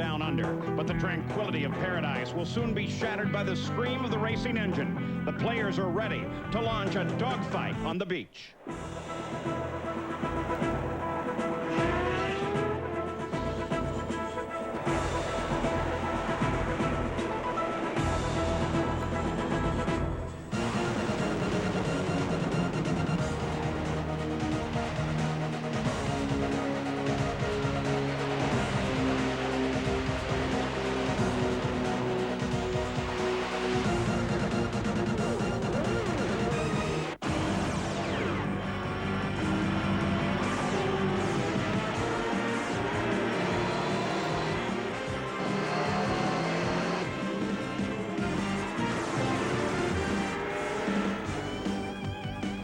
down under, but the tranquility of paradise will soon be shattered by the scream of the racing engine. The players are ready to launch a dogfight on the beach.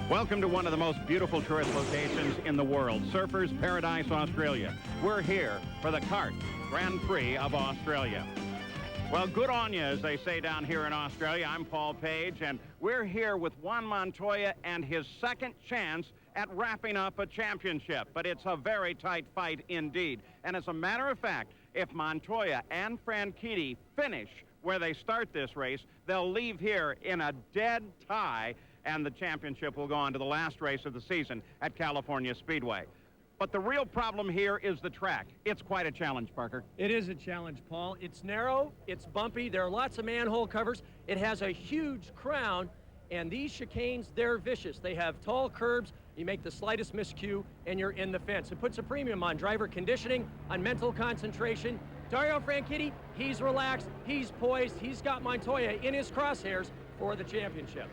Welcome to one of the most beautiful tourist locations in the world, Surfers Paradise, Australia. We're here for the Kart Grand Prix of Australia. Well, good on you, as they say down here in Australia. I'm Paul Page, and we're here with Juan Montoya and his second chance at wrapping up a championship. But it's a very tight fight indeed. And as a matter of fact, if Montoya and Franchitti finish where they start this race, they'll leave here in a dead tie, and the championship will go on to the last race of the season at California Speedway. But the real problem here is the track. It's quite a challenge, Parker. It is a challenge, Paul. It's narrow, it's bumpy, there are lots of manhole covers. It has a huge crown, and these chicanes, they're vicious. They have tall curbs. You make the slightest miscue, and you're in the fence. It puts a premium on driver conditioning, on mental concentration. Dario Franchitti, he's relaxed, he's poised, he's got Montoya in his crosshairs for the championship.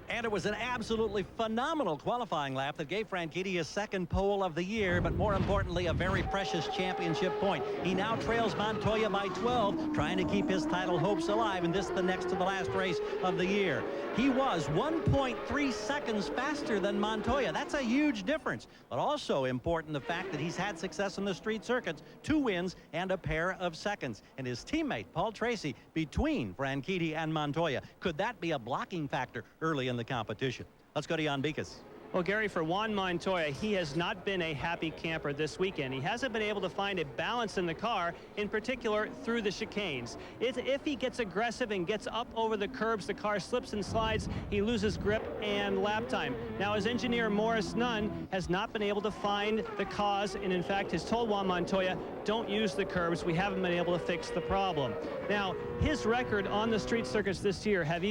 And it was an absolutely phenomenal qualifying lap that gave Franchitti his second pole of the year, but more importantly, a very precious championship point. He now trails Montoya by 12, trying to keep his title hopes alive, and this the next to the last race of the year. He was 1.3 seconds faster than Montoya. That's a huge difference, but also important the fact that he's had success in the street circuits, 2 wins and a pair of seconds. And his teammate, Paul Tracy, between Franchitti and Montoya. Could that be a blocking factor early in the competition? Let's go to Jan Beekes. Well, Gary, for Juan Montoya, he has not been a happy camper this weekend. He hasn't been able to find a balance in the car, in particular through the chicanes. If he gets aggressive and gets up over the curbs, the car slips and slides, he loses grip and lap time. Now, his engineer, Morris Nunn, has not been able to find the cause, and in fact has told Juan Montoya, don't use the curbs. We haven't been able to fix the problem. Now, his record on the street circuits this year have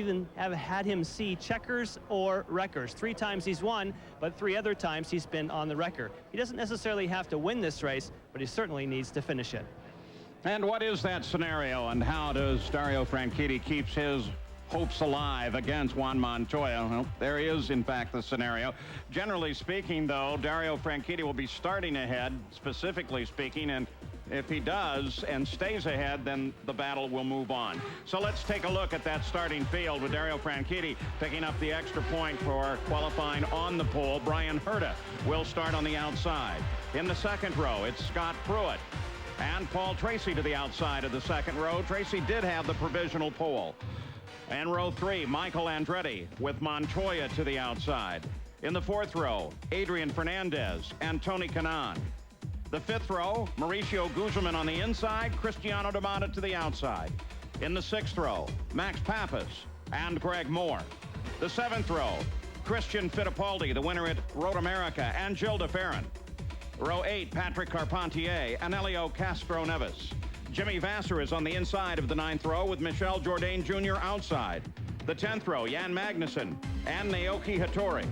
had him see checkers or wreckers. 3 times he's won, but 3 other times he's been on the wrecker. He doesn't necessarily have to win this race, but he certainly needs to finish it. And what is that scenario, and how does Dario Franchitti keeps his hopes alive against Juan Montoya? Well, there is, in fact, the scenario. Generally speaking, though, Dario Franchitti will be starting ahead, specifically speaking, and if he does and stays ahead, then the battle will move on. So let's take a look at that starting field with Dario Franchitti picking up the extra point for qualifying on the pole. Brian Herta will start on the outside. In the second row, it's Scott Pruitt and Paul Tracy to the outside of the second row. Tracy did have the provisional pole. And row 3, Michael Andretti with Montoya to the outside. In the fourth row, Adrian Fernandez and Tony Kanaan. The fifth row, Mauricio Guzman on the inside, Cristiano Damata to the outside. In the sixth row, Max Pappas and Greg Moore. The seventh row, Christian Fittipaldi, the winner at Road America, and Gilles de Ferran. Row 8, Patrick Carpentier and Elio Castro Neves. Jimmy Vasser is on the inside of the ninth row with Michel Jourdain Jr. outside. The 10th row, Jan Magnussen and Naoki Hattori.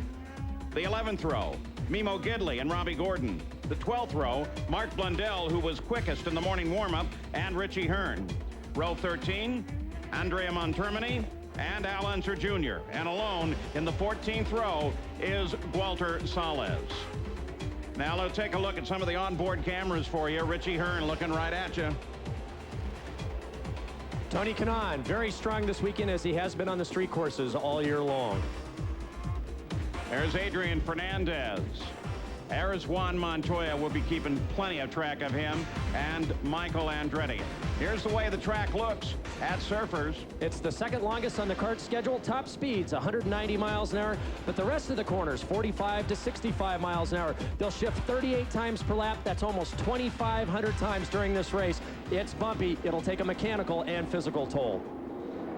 The 11th row, Mimo Gidley and Robbie Gordon. The 12th row, Mark Blundell, who was quickest in the morning warm-up, and Richie Hearn. Row 13, Andrea Montermini and Al Unser Jr. And alone in the 14th row is Walter Salles. Now let's take a look at some of the onboard cameras for you. Richie Hearn looking right at you. Tony Kanaan, very strong this weekend as he has been on the street courses all year long. There's Adrian Fernandez. There's Juan Montoya. We'll be keeping plenty of track of him and Michael Andretti. Here's the way the track looks at Surfers. It's the second longest on the kart schedule. Top speeds 190 miles an hour, but the rest of the corners 45 to 65 miles an hour. They'll shift 38 times per lap. That's almost 2,500 times during this race. It's bumpy. It'll take a mechanical and physical toll.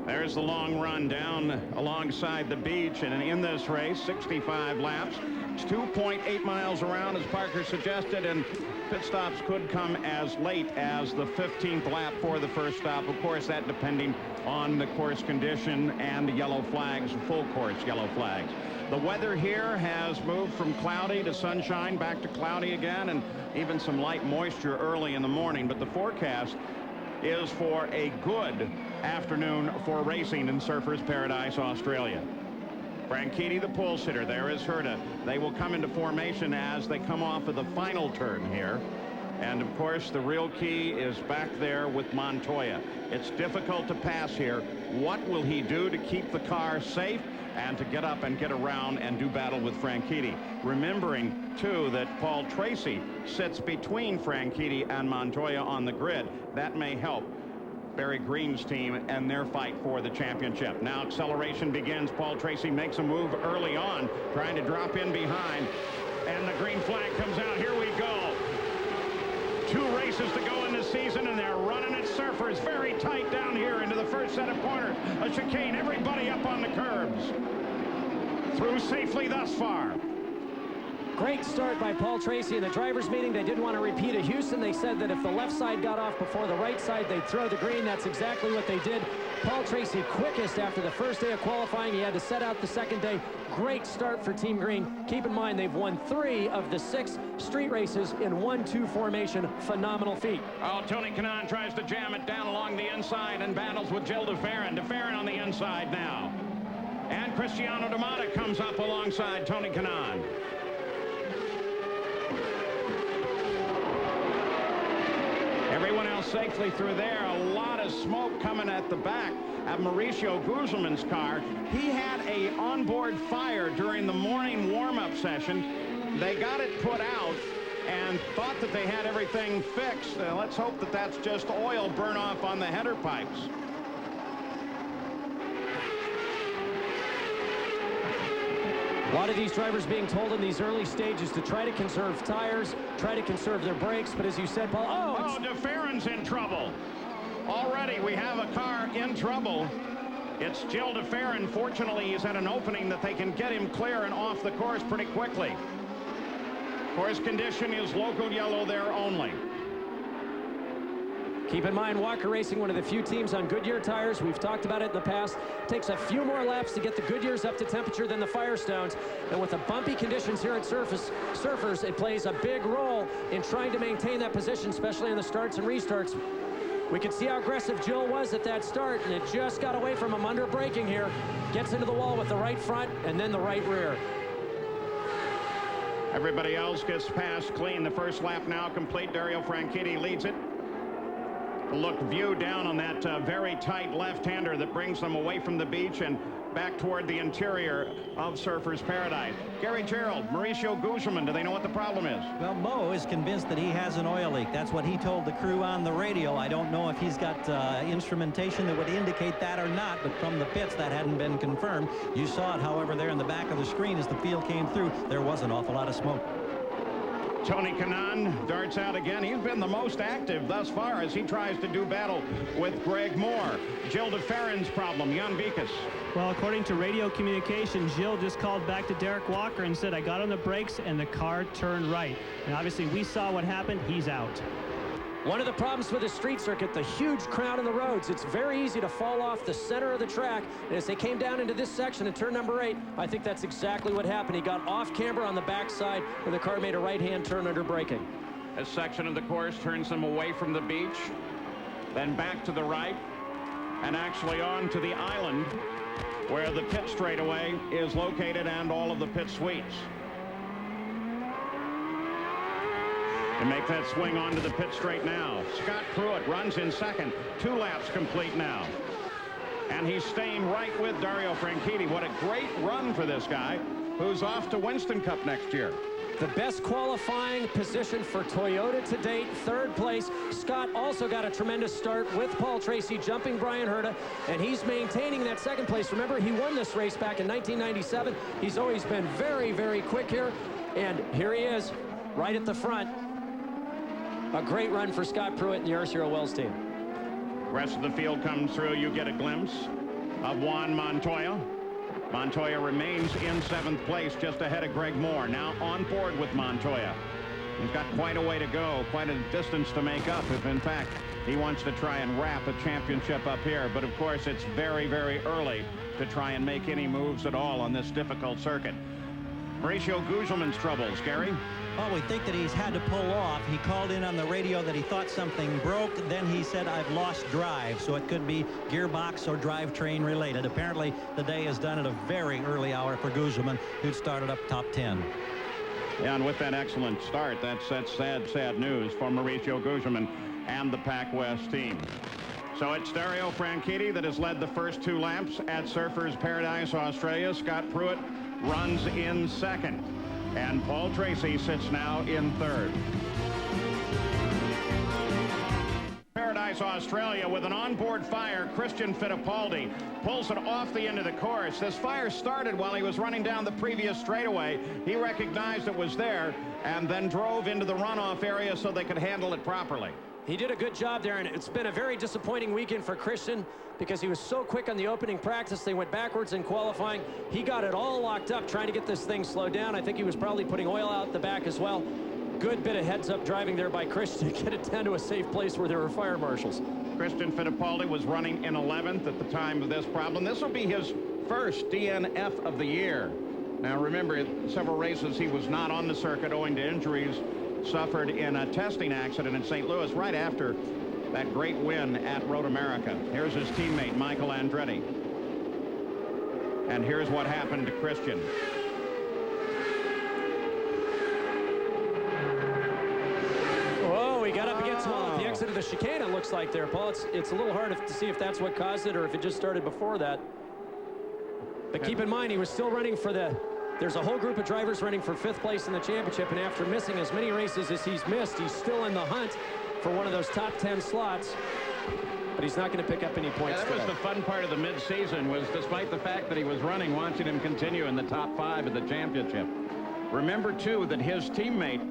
There's the long run down alongside the beach, and in this race, 65 laps. It's 2.8 miles around, as Parker suggested, and pit stops could come as late as the 15th lap for the first stop. Of course, that depending on the course condition and the yellow flags, full course yellow flags. The weather here has moved from cloudy to sunshine, back to cloudy again, and even some light moisture early in the morning. But the forecast is for a good afternoon for racing in Surfers Paradise, Australia. Franchitti, the pole sitter. There is Herta. They will come into formation as they come off of the final turn here. And of course, the real key is back there with Montoya. It's difficult to pass here. What will he do to keep the car safe and to get up and get around and do battle with Franchitti? Remembering, too, that Paul Tracy sits between Franchitti and Montoya on the grid. That may help Barry Green's team and their fight for the championship. Now acceleration begins. Paul Tracy makes a move early on, trying to drop in behind. And the green flag comes out. Here we go. 2 races to go in this season, and they're running at Surfers. Very tight down here into the first set of corners. A chicane, everybody up on the curbs. Through safely thus far. Great start by Paul Tracy in the drivers' meeting. They didn't want to repeat at Houston. They said that if the left side got off before the right side, they'd throw the green. That's exactly what they did. Paul Tracy quickest after the first day of qualifying. He had to set out the second day. Great start for Team Green. Keep in mind, they've won 3 of the 6 street races in 1-2 formation. Phenomenal feat. Oh, Tony Kanaan tries to jam it down along the inside and battles with Gilles de Ferran. De Ferran on the inside now. And Cristiano D'Amata comes up alongside Tony Kanaan. Everyone else safely through there. A lot of smoke coming at the back of Mauricio Guzman's car. He had a onboard fire during the morning warm-up session. They got it put out and thought that they had everything fixed. Let's hope that that's just oil burn off on the header pipes. A lot of these drivers being told in these early stages to try to conserve tires, try to conserve their brakes, but as you said, Paul, oh, De Ferran's in trouble. Already we have a car in trouble. It's Gilles de Ferran. Fortunately, he's at an opening that they can get him clear and off the course pretty quickly. Course condition is local yellow there only. Keep in mind, Walker Racing, one of the few teams on Goodyear tires. We've talked about it in the past. Takes a few more laps to get the Goodyears up to temperature than the Firestones. And with the bumpy conditions here at Surfers, it plays a big role in trying to maintain that position, especially in the starts and restarts. We could see how aggressive Gilles was at that start, and it just got away from him under braking here. Gets into the wall with the right front and then the right rear. Everybody else gets past clean. The first lap now complete. Dario Franchitti leads it. Look, view down on that very tight left-hander that brings them away from the beach and back toward the interior of Surfers Paradise. Gary Gerould, Mauricio Guzman, do they know what the problem is? Well, Mo is convinced that he has an oil leak. That's what he told the crew on the radio. I don't know if he's got instrumentation that would indicate that or not, but from the pits that hadn't been confirmed. You saw it, however, there in the back of the screen as the field came through. There was an awful lot of smoke. Tony Kanaan darts out again. He's been the most active thus far as he tries to do battle with Greg Moore. Gilles de Ferran's problem, Jan Vikas. Well, according to radio communication, Gilles just called back to Derek Walker and said, I got on the brakes and the car turned right. And obviously we saw what happened. He's out. One of the problems with the street circuit, the huge crowd in the roads. It's very easy to fall off the center of the track. And as they came down into this section in turn number 8, I think that's exactly what happened. He got off camber on the backside when the car made a right-hand turn under braking. This section of the course turns them away from the beach, then back to the right, and actually on to the island where the pit straightaway is located and all of the pit suites. To make that swing onto the pit straight now. Scott Pruitt runs in second. 2 laps complete now. And he's staying right with Dario Franchitti. What a great run for this guy who's off to Winston Cup next year. The best qualifying position for Toyota to date, third place. Scott also got a tremendous start with Paul Tracy jumping Bryan Herta, and he's maintaining that second place. Remember, he won this race back in 1997. He's always been very, very quick here, and here he is right at the front. A great run for Scott Pruitt and the Arcero Wells team. Rest of the field comes through. You get a glimpse of Juan Montoya. Montoya remains in 7th place, just ahead of Greg Moore. Now on board with Montoya. He's got quite a way to go, quite a distance to make up if, in fact, he wants to try and wrap a championship up here. But, of course, it's very, very early to try and make any moves at all on this difficult circuit. Mauricio Gugelmin's troubles, Gary? Well, we think that he's had to pull off. He called in on the radio that he thought something broke. Then he said, I've lost drive. So it could be gearbox or drivetrain related. Apparently, the day is done at a very early hour for Gugelmin, who started up top 10. Yeah, and with that excellent start, that's sad, sad news for Mauricio Gugelmin and the Pac West team. So it's Dario Franchitti that has led the first 2 laps at Surfers Paradise, Australia. Scott Pruitt runs in 2nd. And Paul Tracy sits now in 3rd. Paradise, Australia, with an onboard fire, Christian Fittipaldi pulls it off the end of the course. This fire started while he was running down the previous straightaway. He recognized it was there and then drove into the runoff area so they could handle it properly. He did a good job there, and it's been a very disappointing weekend for Christian because he was so quick on the opening practice. They went backwards in qualifying. He got it all locked up trying to get this thing slowed down. I think he was probably putting oil out the back as well. Good bit of heads-up driving there by Christian to get it down to a safe place where there were fire marshals. Christian Fittipaldi was running in 11th at the time of this problem. This will be his first DNF of the year. Now, remember, several races he was not on the circuit owing to injuries suffered in a testing accident in St. Louis right after that great win at Road America. Here's his teammate, Michael Andretti. And here's what happened to Christian. Whoa, he got up against Hall at the exit of the chicane, it looks like there, Paul. It's a little hard to see if that's what caused it or if it just started before that. But keep in mind, he was still running for there's a whole group of drivers running for 5th place in the championship, and after missing as many races as he's missed, he's still in the hunt for one of those top 10 slots. But he's not going to pick up any points. Yeah, that was the fun part of the mid-season, was despite the fact that he was running, watching him continue in the top 5 of the championship. Remember, too, that his teammate,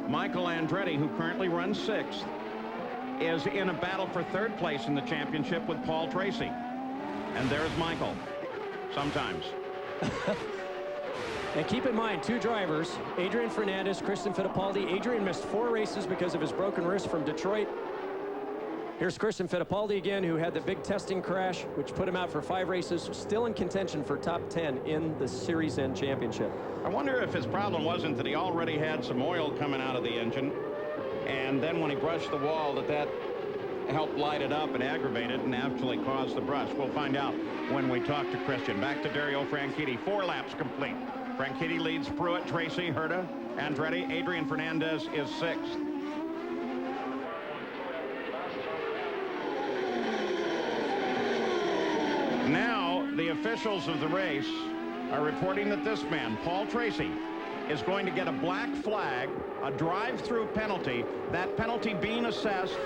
Michael Andretti, who currently runs 6th, is in a battle for 3rd place in the championship with Paul Tracy. And there's Michael. Sometimes. And keep in mind, 2 drivers, Adrian Fernandez, Christian Fittipaldi. Adrian missed 4 races because of his broken wrist from Detroit. Here's Christian Fittipaldi again, who had the big testing crash, which put him out for 5 races, still in contention for top 10 in the Series N championship. I wonder if his problem wasn't that he already had some oil coming out of the engine, and then when he brushed the wall, that helped light it up and aggravate it and actually caused the brush. We'll find out when we talk to Christian. Back to Dario Franchitti. 4 laps complete. Franchitti leads Pruitt, Tracy, Herta, Andretti. Adrian Fernandez is 6th. Now, the officials of the race are reporting that this man, Paul Tracy, is going to get a black flag, a drive-through penalty, that penalty being assessed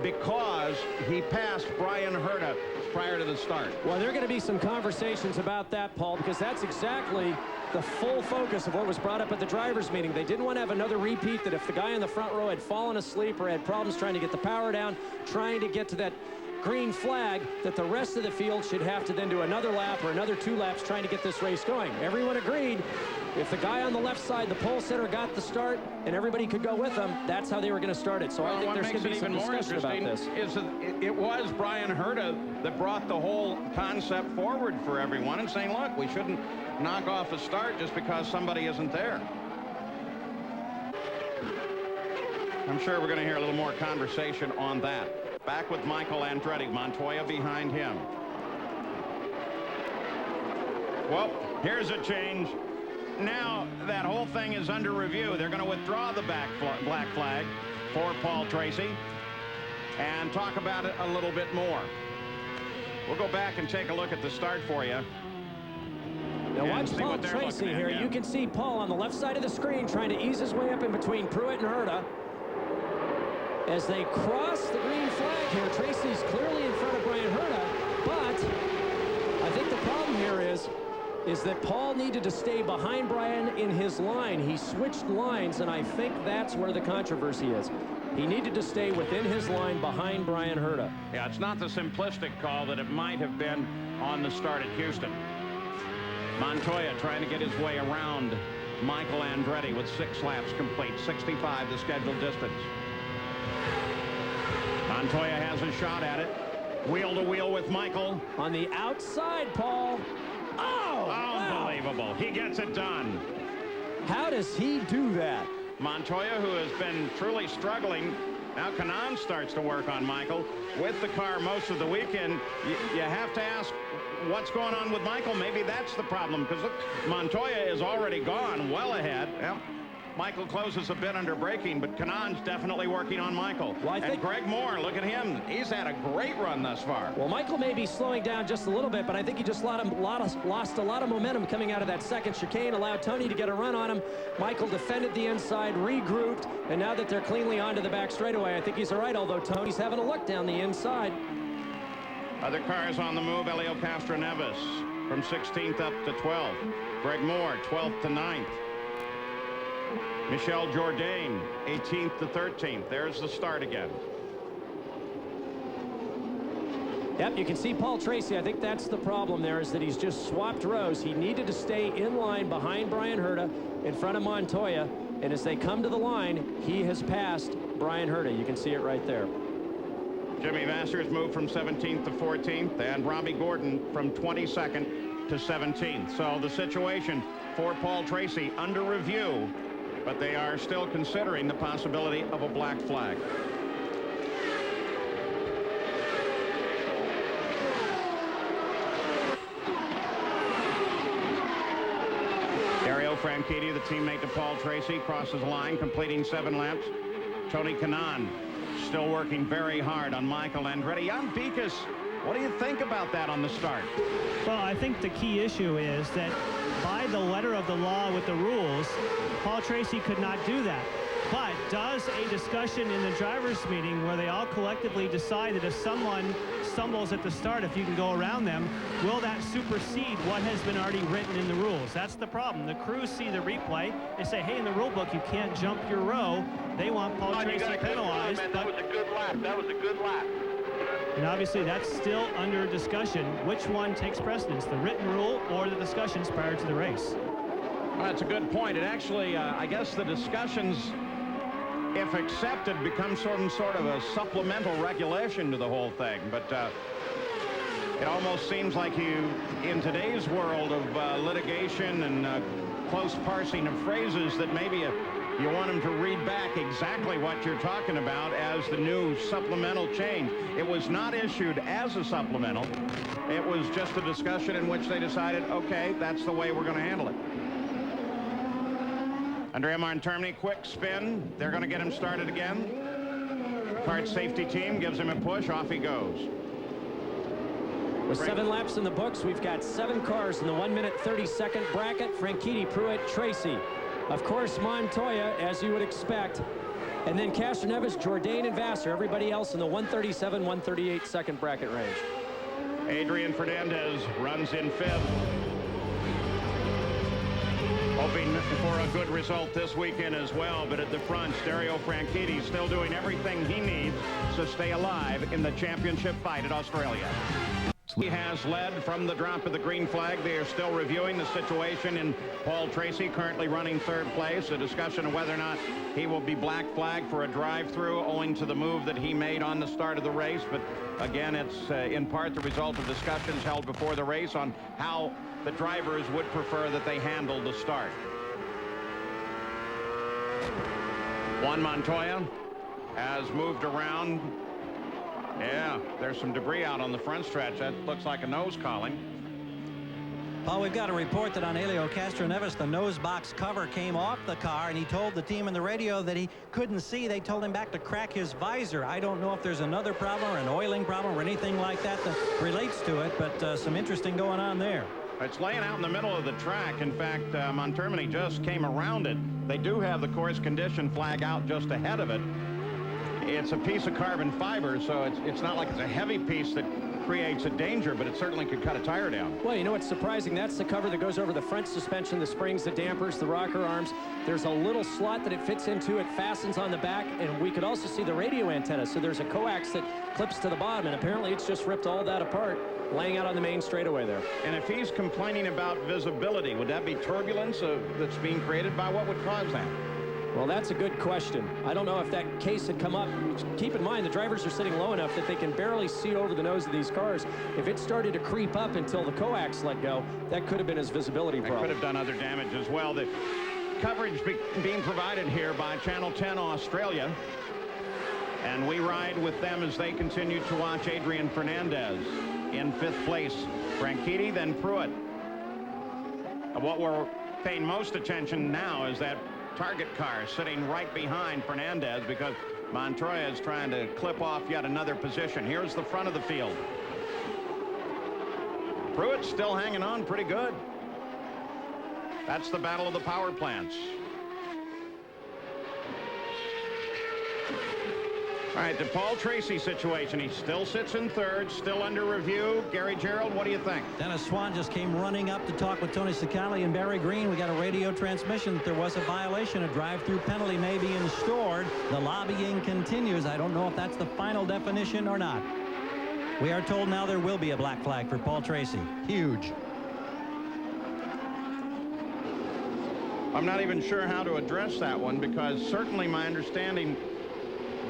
because he passed Bryan Herta prior to the start. Well, there are going to be some conversations about that, Paul, because that's exactly the full focus of what was brought up at the drivers' meeting. They didn't want to have another repeat that if the guy in the front row had fallen asleep or had problems trying to get the power down, trying to get to that green flag, that the rest of the field should have to then do another lap or another 2 laps trying to get this race going. Everyone agreed if the guy on the left side, the pole sitter, got the start and everybody could go with them, that's how they were going to start it. So I think there's going to be some discussion about this. Is it was Bryan Herta that brought the whole concept forward for everyone and saying, look, we shouldn't knock off a start just because somebody isn't there. I'm sure we're going to hear a little more conversation on that. Back with Michael Andretti, Montoya behind him. Well, here's a change. Now that whole thing is under review. They're going to withdraw the black flag for Paul Tracy and talk about it a little bit more. We'll go back and take a look at the start for you. Now and watch see Paul what they're Tracy looking at, here. yeah. You can see Paul on the left side of the screen trying to ease his way up in between Pruitt and Herta. As they cross the green flag here, Tracy's clearly in front of Brian Herta, but I think the problem here is that Paul needed to stay behind Brian in his line. He switched lines, and I think that's where the controversy is. He needed to stay within his line behind Brian Herta. Yeah, it's not the simplistic call that it might have been on the start at Houston. Montoya trying to get his way around Michael Andretti with 6 laps complete, 65 the scheduled distance. Montoya has a shot at it. Wheel to wheel with Michael. On the outside, Paul. Oh! Unbelievable. Wow. He gets it done. How does he do that? Montoya, who has been truly struggling. Now Kanaan starts to work on Michael with the car most of the weekend. You have to ask what's going on with Michael. Maybe that's the problem, because look, Montoya is already gone well ahead. Yep. Michael closes a bit under braking, but Kanaan's definitely working on Michael. Well, and Greg Moore, look at him. He's had a great run thus far. Well, Michael may be slowing down just a little bit, but I think he just lost a lot of momentum coming out of that second chicane, allowed Tony to get a run on him. Michael defended the inside, regrouped, and now that they're cleanly onto the back straightaway, I think he's all right, although Tony's having a look down the inside. Other cars on the move, Helio Castroneves from 16th up to 12th. Greg Moore, 12th to 9th. Michel Jourdain, 18th to 13th. There's the start again. Yep, you can see Paul Tracy. I think that's the problem there, is that he's just swapped rows. He needed to stay in line behind Brian Herta in front of Montoya. And as they come to the line, he has passed Brian Herta. You can see it right there. Jimmy Vasser's moved from 17th to 14th, and Robbie Gordon from 22nd to 17th. So the situation for Paul Tracy under review, but they are still considering the possibility of a black flag. Dario Franchitti, the teammate to Paul Tracy, crosses the line, completing 7 laps. Tony Kanaan still working very hard on Michael Andretti. Jan Beekes, what do you think about that on the start? Well, I think the key issue is that by the letter of the law with the rules, Paul Tracy could not do that. But does a discussion in the drivers' meeting where they all collectively decide that if someone stumbles at the start, if you can go around them, will that supersede what has been already written in the rules? That's the problem. The crews see the replay. They say, hey, in the rule book, you can't jump your row. They want Paul Tracy penalized. That was a good lap. That was a good lap. And obviously, that's still under discussion. Which one takes precedence, the written rule or the discussions prior to the race? Well, that's a good point. It actually, I guess the discussions, if accepted, become sort of a supplemental regulation to the whole thing. But it almost seems like in today's world of litigation and close parsing of phrases, that maybe you want them to read back exactly what you're talking about as the new supplemental change. It was not issued as a supplemental. It was just a discussion in which they decided, okay, that's the way we're going to handle it. Andrea Martin, quick spin. They're going to get him started again. Kart safety team gives him a push. Off he goes. With 7 laps in the books, we've got 7 cars in the 1-minute 30-second bracket. Franchitti, Pruitt, Tracy. Of course, Montoya, as you would expect. And then Castroneves, Jourdain, and Vasser. Everybody else in the 137, 138 second bracket range. Adrian Fernandez runs in 5th. Hoping for a good result this weekend as well, but at the front, Dario Franchitti still doing everything he needs to stay alive in the championship fight at Australia. He has led from the drop of the green flag. They are still reviewing the situation in Paul Tracy, currently running 3rd place. A discussion of whether or not he will be black flagged for a drive-through owing to the move that he made on the start of the race. But again, it's in part the result of discussions held before the race on how the drivers would prefer that they handle the start. Juan Montoya has moved around. Yeah, there's some debris out on the front stretch. That looks like a nose calling. Paul, we've got a report that on Helio Castroneves, the nose box cover came off the car, and he told the team in the radio that he couldn't see. They told him back to crack his visor. I don't know if there's another problem or an oiling problem or anything like that that relates to it, but some interesting going on there. It's laying out in the middle of the track. In fact, Montermini just came around it. They do have the course condition flag out just ahead of it. It's a piece of carbon fiber, so it's not like it's a heavy piece that creates a danger, but it certainly could cut a tire down. Well, you know what's surprising? That's the cover that goes over the front suspension, the springs, the dampers, the rocker arms. There's a little slot that it fits into. It fastens on the back, and we could also see the radio antenna. So there's a coax that clips to the bottom, and apparently it's just ripped all that apart, laying out on the main straightaway there. And if he's complaining about visibility, would that be turbulence that's being created by what would cause that? Well, that's a good question. I don't know if that case had come up. Keep in mind, the drivers are sitting low enough that they can barely see over the nose of these cars. If it started to creep up until the coax let go, that could have been his visibility problem. It could have done other damage as well. The coverage being provided here by Channel 10 Australia. And we ride with them as they continue to watch Adrian Fernandez in 5th place. Franchitti, then Pruitt. What we're paying most attention now is that target car sitting right behind Fernandez, because Montoya is trying to clip off yet another position. Here's the front of the field. Pruitt's still hanging on pretty good. That's the battle of the power plants. All right, the Paul Tracy situation. He still sits in 3rd, still under review. Gary Gerould, what do you think? Dennis Swan just came running up to talk with Tony Cicali and Barry Green. We got a radio transmission that there was a violation. A drive-through penalty may be instaured. The lobbying continues. I don't know if that's the final definition or not. We are told now there will be a black flag for Paul Tracy. Huge. I'm not even sure how to address that one, because certainly my understanding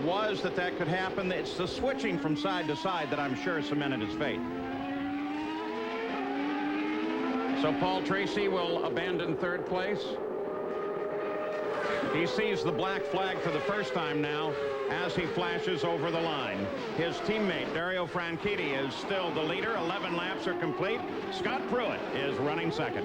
was that could happen. It's the switching from side to side that I'm sure cemented his fate. So Paul Tracy will abandon 3rd place. He sees the black flag for the first time now as he flashes over the line. His teammate Dario Franchitti is still the leader. 11 laps are complete. Scott Pruitt is running 2nd.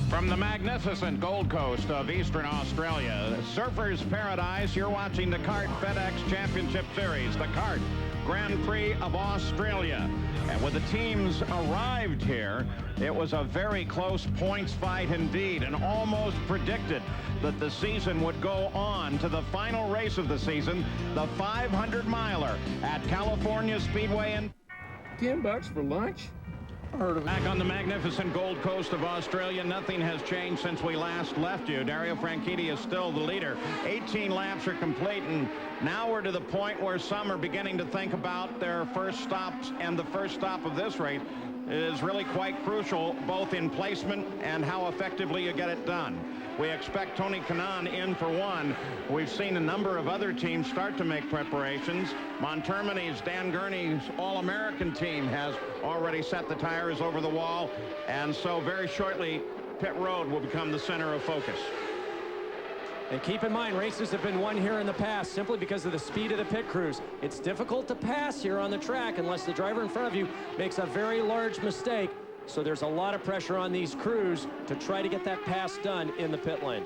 From the magnificent Gold Coast of Eastern Australia, Surfers Paradise, you're watching the CART FedEx Championship Series, the CART Grand Prix of Australia. And when the teams arrived here, it was a very close points fight indeed, and almost predicted that the season would go on to the final race of the season, the 500-miler at California Speedway. And $10 for lunch? Back on the magnificent Gold Coast of Australia, nothing has changed since we last left you. Dario Franchitti is still the leader. 18 laps are complete, and now we're to the point where some are beginning to think about their first stops, and the first stop of this race is really quite crucial, both in placement and how effectively you get it done. We expect Tony Kanaan in for one. We've seen a number of other teams start to make preparations. Montermini's Dan Gurney's All-American team has already set the tires over the wall, and so very shortly pit road will become the center of focus. And keep in mind, races have been won here in the past simply because of the speed of the pit crews. It's difficult to pass here on the track unless the driver in front of you makes a very large mistake. So there's a lot of pressure on these crews to try to get that pass done in the pit lane.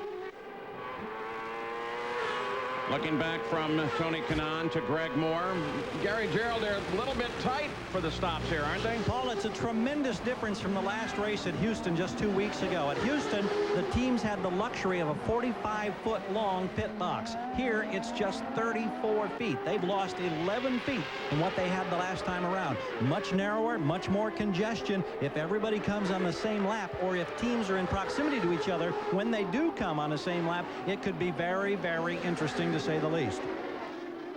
Looking back from Tony Kanaan to Greg Moore. Gary Gerould, they're a little bit tight for the stops here, aren't they? Paul, it's a tremendous difference from the last race at Houston just 2 weeks ago. At Houston, the teams had the luxury of a 45-foot long pit box. Here, it's just 34 feet. They've lost 11 feet from what they had the last time around. Much narrower, much more congestion. If everybody comes on the same lap, or if teams are in proximity to each other, when they do come on the same lap, it could be very, very interesting to say the least.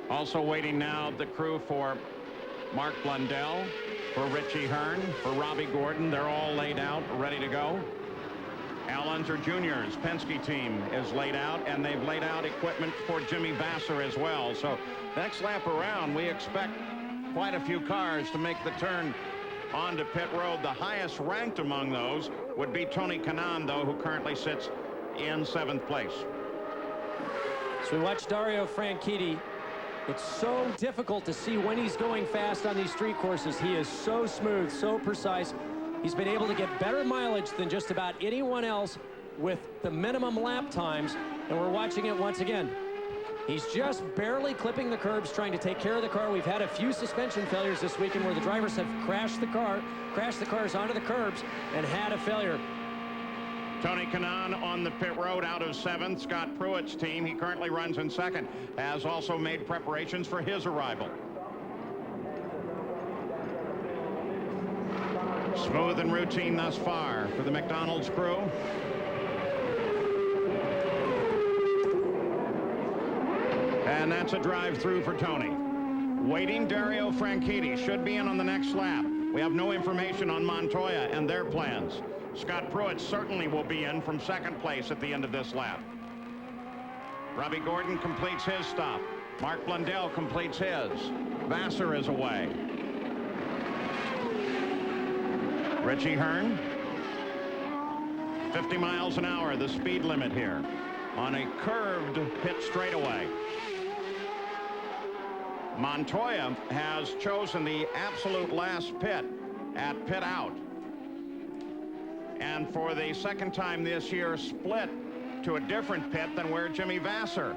Also waiting now, the crew for Mark Blundell, for Richie Hearn, for Robbie Gordon. They're all laid out, ready to go. Al Unser Jr.'s Penske team is laid out, and they've laid out equipment for Jimmy Vasser as well. So next lap around, we expect quite a few cars to make the turn onto pit road. The highest ranked among those would be Tony Kanaan, though, who currently sits in 7th place. So we watch Dario Franchitti. It's so difficult to see when he's going fast on these street courses. He is so smooth, so precise. He's been able to get better mileage than just about anyone else with the minimum lap times, and we're watching it once again. He's just barely clipping the curbs, trying to take care of the car. We've had a few suspension failures this weekend where the drivers have crashed the cars onto the curbs and had a failure. Tony Kanaan on the pit road out of 7th. Scott Pruitt's team, he currently runs in 2nd, has also made preparations for his arrival. Smooth and routine thus far for the McDonald's crew. And that's a drive-through for Tony. Waiting, Dario Franchitti should be in on the next lap. We have no information on Montoya and their plans. Scott Pruitt certainly will be in from 2nd place at the end of this lap. Robbie Gordon completes his stop. Mark Blundell completes his. Vassar is away. Richie Hearn. 50 miles an hour, the speed limit here on a curved pit straightaway. Montoya has chosen the absolute last pit at pit out. And for the 2nd time this year, split to a different pit than where Jimmy Vassar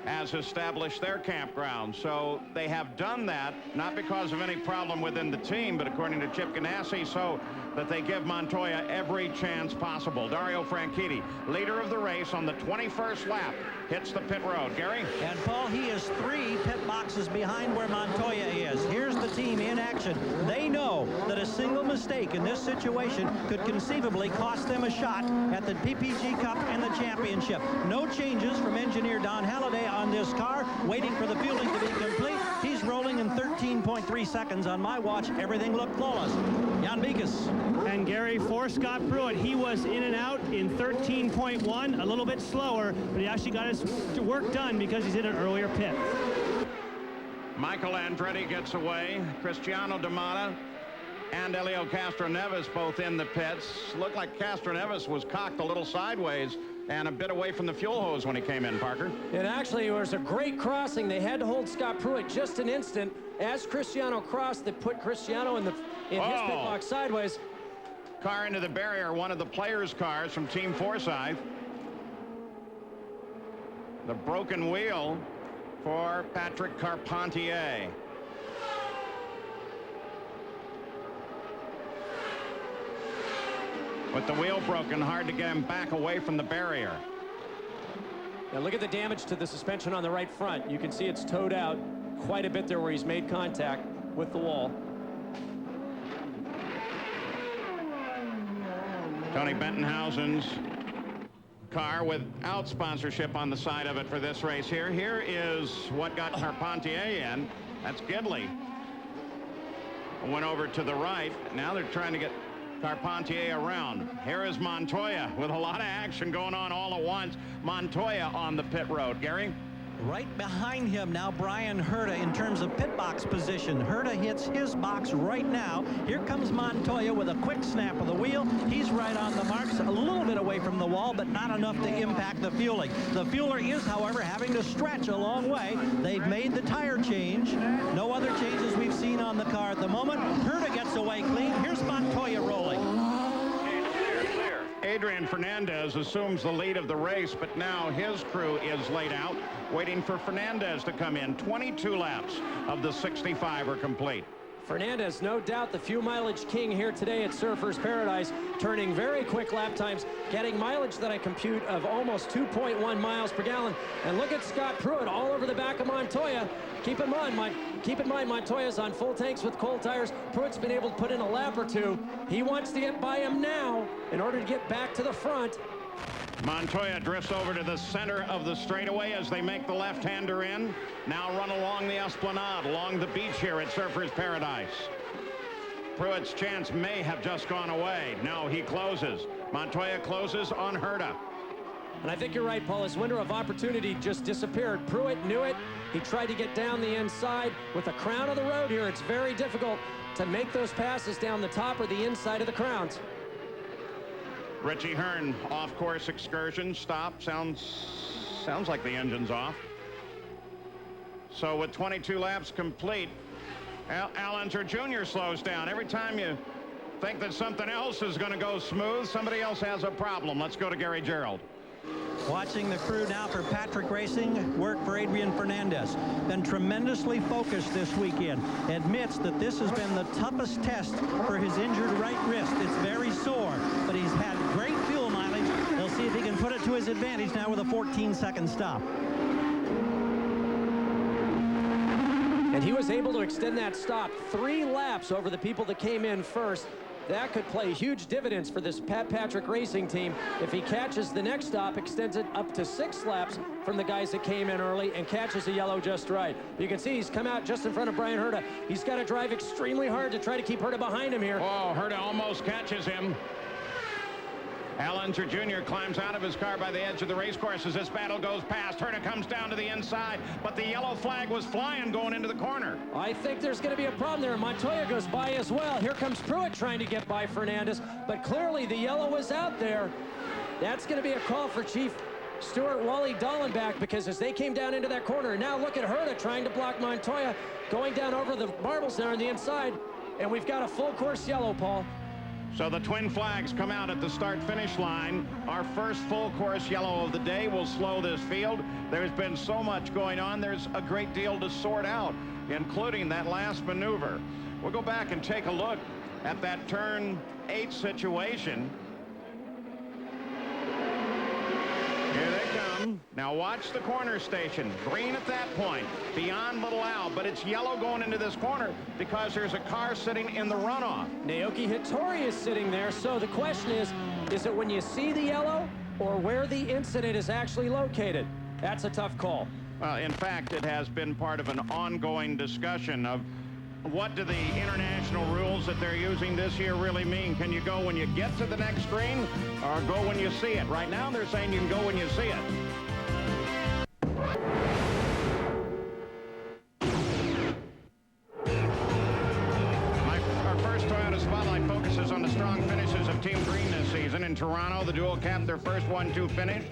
has established their campground. So they have done that, not because of any problem within the team, but according to Chip Ganassi, so that they give Montoya every chance possible. Dario Franchitti, leader of the race on the 21st lap, hits the pit road. Gary? And Paul, he is 3 pit boxes behind where Montoya is. Here's the team in action. They know that a single mistake in this situation could conceivably cost them a shot at the PPG Cup and the championship. No changes from engineer Don Halliday on this car, waiting for the fueling to be complete. He's rolling in 13.3 seconds on my watch. Everything looked flawless. Jan Beekes. And Gary, for Scott Pruitt, he was in and out in 13.1, a little bit slower, but he actually got his work done because he's in an earlier pit. Michael Andretti gets away. Cristiano D'Amata and Helio Castroneves both in the pits. Looked like Castroneves was cocked a little sideways and a bit away from the fuel hose when he came in, Parker. It actually was a great crossing. They had to hold Scott Pruitt just an instant. As Cristiano crossed, they put Cristiano in his pit box sideways. Car into the barrier, one of the players' cars from Team Forsyth. The broken wheel for Patrick Carpentier. With the wheel broken, hard to get him back away from the barrier. Now look at the damage to the suspension on the right front. You can see it's towed out quite a bit there where he's made contact with the wall. Tony Bettenhausen's car without sponsorship on the side of it for this race here. Here is what got Carpentier in. That's Gidley. Went over to the right. Now they're trying to get Carpentier around. Here is Montoya with a lot of action going on all at once. Montoya on the pit road. Gary? Right behind him now, Brian Herta in terms of pit box position. Herta hits his box right now. Here comes Montoya with a quick snap of the wheel. He's right on the marks, a little bit away from the wall, but not enough to impact the fueling. The fueler is, however, having to stretch a long way. They've made the tire change. No other changes we've seen on the car at the moment. Herta gets away clean. Here's Montoya rolling. Adrian Fernandez assumes the lead of the race, but now his crew is laid out, waiting for Fernandez to come in. 22 laps of the 65 are complete. Fernandez, no doubt the fuel mileage king here today at Surfers Paradise, turning very quick lap times, getting mileage that I compute of almost 2.1 miles per gallon. And look at Scott Pruitt all over the back of Montoya. Keep in mind, Montoya's on full tanks with cold tires. Pruitt's been able to put in a lap or two. He wants to get by him now in order to get back to the front. Montoya drifts over to the center of the straightaway as they make the left-hander in. Now run along the Esplanade, along the beach here at Surfers Paradise. Pruitt's chance may have just gone away. No, he closes. Montoya closes on Herta. And I think you're right, Paul. His window of opportunity just disappeared. Pruitt knew it. He tried to get down the inside. With the crown of the road here, it's very difficult to make those passes down the top or the inside of the crowns. Richie Hearn, off-course excursion, stop. Sounds like the engine's off. So with 22 laps complete, Al Unser Jr. slows down. Every time you think that something else is going to go smooth, somebody else has a problem. Let's go to Gary Gerould. Watching the crew now for Patrick Racing, work for Adrian Fernandez. Been tremendously focused this weekend. Admits that this has been the toughest test for his injured right wrist. It's very sore, but he's had great fuel mileage. He'll see if he can put it to his advantage now with a 14-second stop. And he was able to extend that stop 3 laps over the people that came in first. That could play huge dividends for this Pat Patrick Racing team. If he catches the next stop, extends it up to 6 laps from the guys that came in early and catches the yellow just right. You can see he's come out just in front of Brian Herta. He's got to drive extremely hard to try to keep Herta behind him here. Oh, Herta almost catches him. Al Unser Jr. climbs out of his car by the edge of the race course as this battle goes past. Herta comes down to the inside, but the yellow flag was flying going into the corner. I think there's going to be a problem there. Montoya goes by as well. Here comes Pruitt trying to get by Fernandez, but clearly the yellow was out there. That's going to be a call for Chief Stuart Wally Dallenbach, because as they came down into that corner, and now look at Herta trying to block Montoya, going down over the marbles there on the inside, and we've got a full course yellow, Paul. So the twin flags come out at the start-finish line. Our first full course yellow of the day will slow this field. There's been so much going on. There's a great deal to sort out, including that last maneuver. We'll go back and take a look at that turn 8 situation. Here they come. Now watch the corner station. Green at that point, beyond Little Al, but it's yellow going into this corner because there's a car sitting in the runoff. Naoki Hattori is sitting there, so the question is it when you see the yellow or where the incident is actually located? That's a tough call. In fact, it has been part of an ongoing discussion of what do the international rules that they're using this year really mean? Can you go when you get to the next screen or go when you see it? Right now, they're saying you can go when you see it. Our first Toyota Spotlight focuses on the strong finishes of Team Green this season. In Toronto, the duo capped their first 1-2 finish.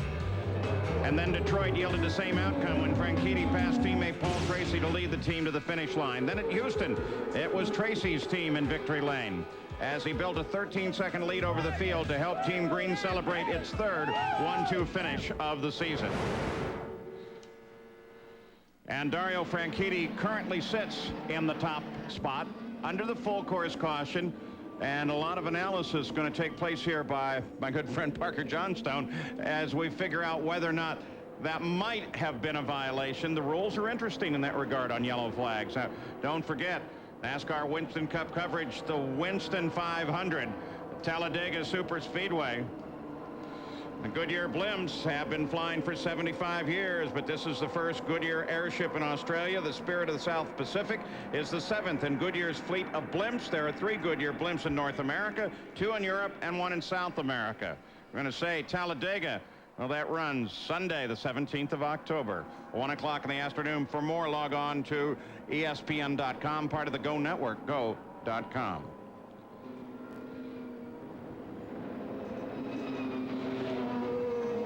And then Detroit yielded the same outcome when Franchitti passed teammate Paul Tracy to lead the team to the finish line. Then at Houston, it was Tracy's team in victory lane as he built a 13-second lead over the field to help Team Green celebrate its third 1-2 finish of the season. And Dario Franchitti currently sits in the top spot under the full course caution. And a lot of analysis is going to take place here by my good friend Parker Johnstone as we figure out whether or not that might have been a violation. The rules are interesting in that regard on yellow flags. Now, don't forget, NASCAR Winston Cup coverage, the Winston 500, Talladega Super Speedway. The Goodyear blimps have been flying for 75 years, but this is the first Goodyear airship in Australia. The Spirit of the South Pacific is the 7th in Goodyear's fleet of blimps. There are 3 Goodyear blimps in North America, 2 in Europe, and 1 in South America. We're going to say Talladega, well, that runs Sunday, the 17th of October, 1 o'clock in the afternoon. For more, log on to ESPN.com, part of the Go Network, go.com.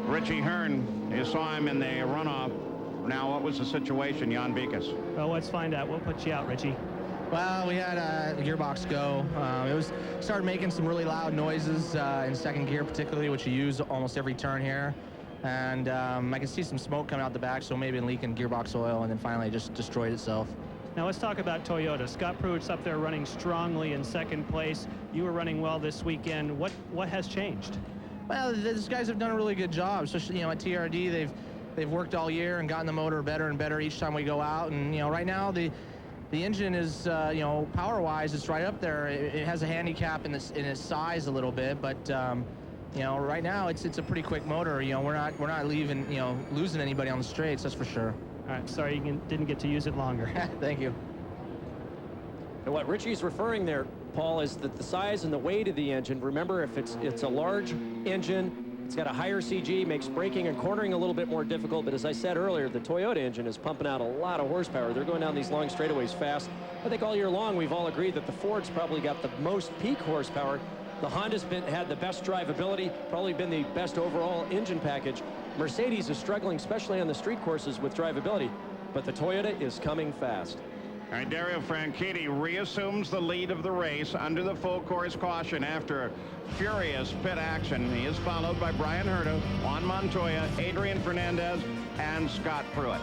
Richie Hearn, you saw him in the runoff. Now, what was the situation, Jan Beekes? Well, let's find out. We'll put you out, Richie. Well, we had the gearbox go. Started making some really loud noises in second gear, particularly, which you use almost every turn here. And I could see some smoke coming out the back, so maybe leaking gearbox oil, and then finally it just destroyed itself. Now let's talk about Toyota. Scott Pruitt's up there running strongly in second place. You were running well this weekend. What has changed? Well, these guys have done a really good job, especially at TRD. They've worked all year and gotten the motor better and better each time we go out. And right now the engine is power-wise, it's right up there. It has a handicap in its size a little bit, but right now it's a pretty quick motor. We're not leaving losing anybody on the straights, that's for sure. All right, sorry you didn't get to use it longer. Thank you. And what Richie's referring there, Paul, is that the size and the weight of the engine, remember, if it's a large engine, it's got a higher CG, makes braking and cornering a little bit more difficult. But as I said earlier, the Toyota engine is pumping out a lot of horsepower. They're going down these long straightaways fast. I think all year long we've all agreed that the Ford's probably got the most peak horsepower. The Honda's had the best drivability, probably been the best overall engine package. Mercedes is struggling, especially on the street courses, with drivability. But the Toyota is coming fast. All right, Dario Franchitti reassumes the lead of the race under the full course caution after furious pit action. He is followed by Bryan Herta, Juan Montoya, Adrian Fernandez, and Scott Pruitt.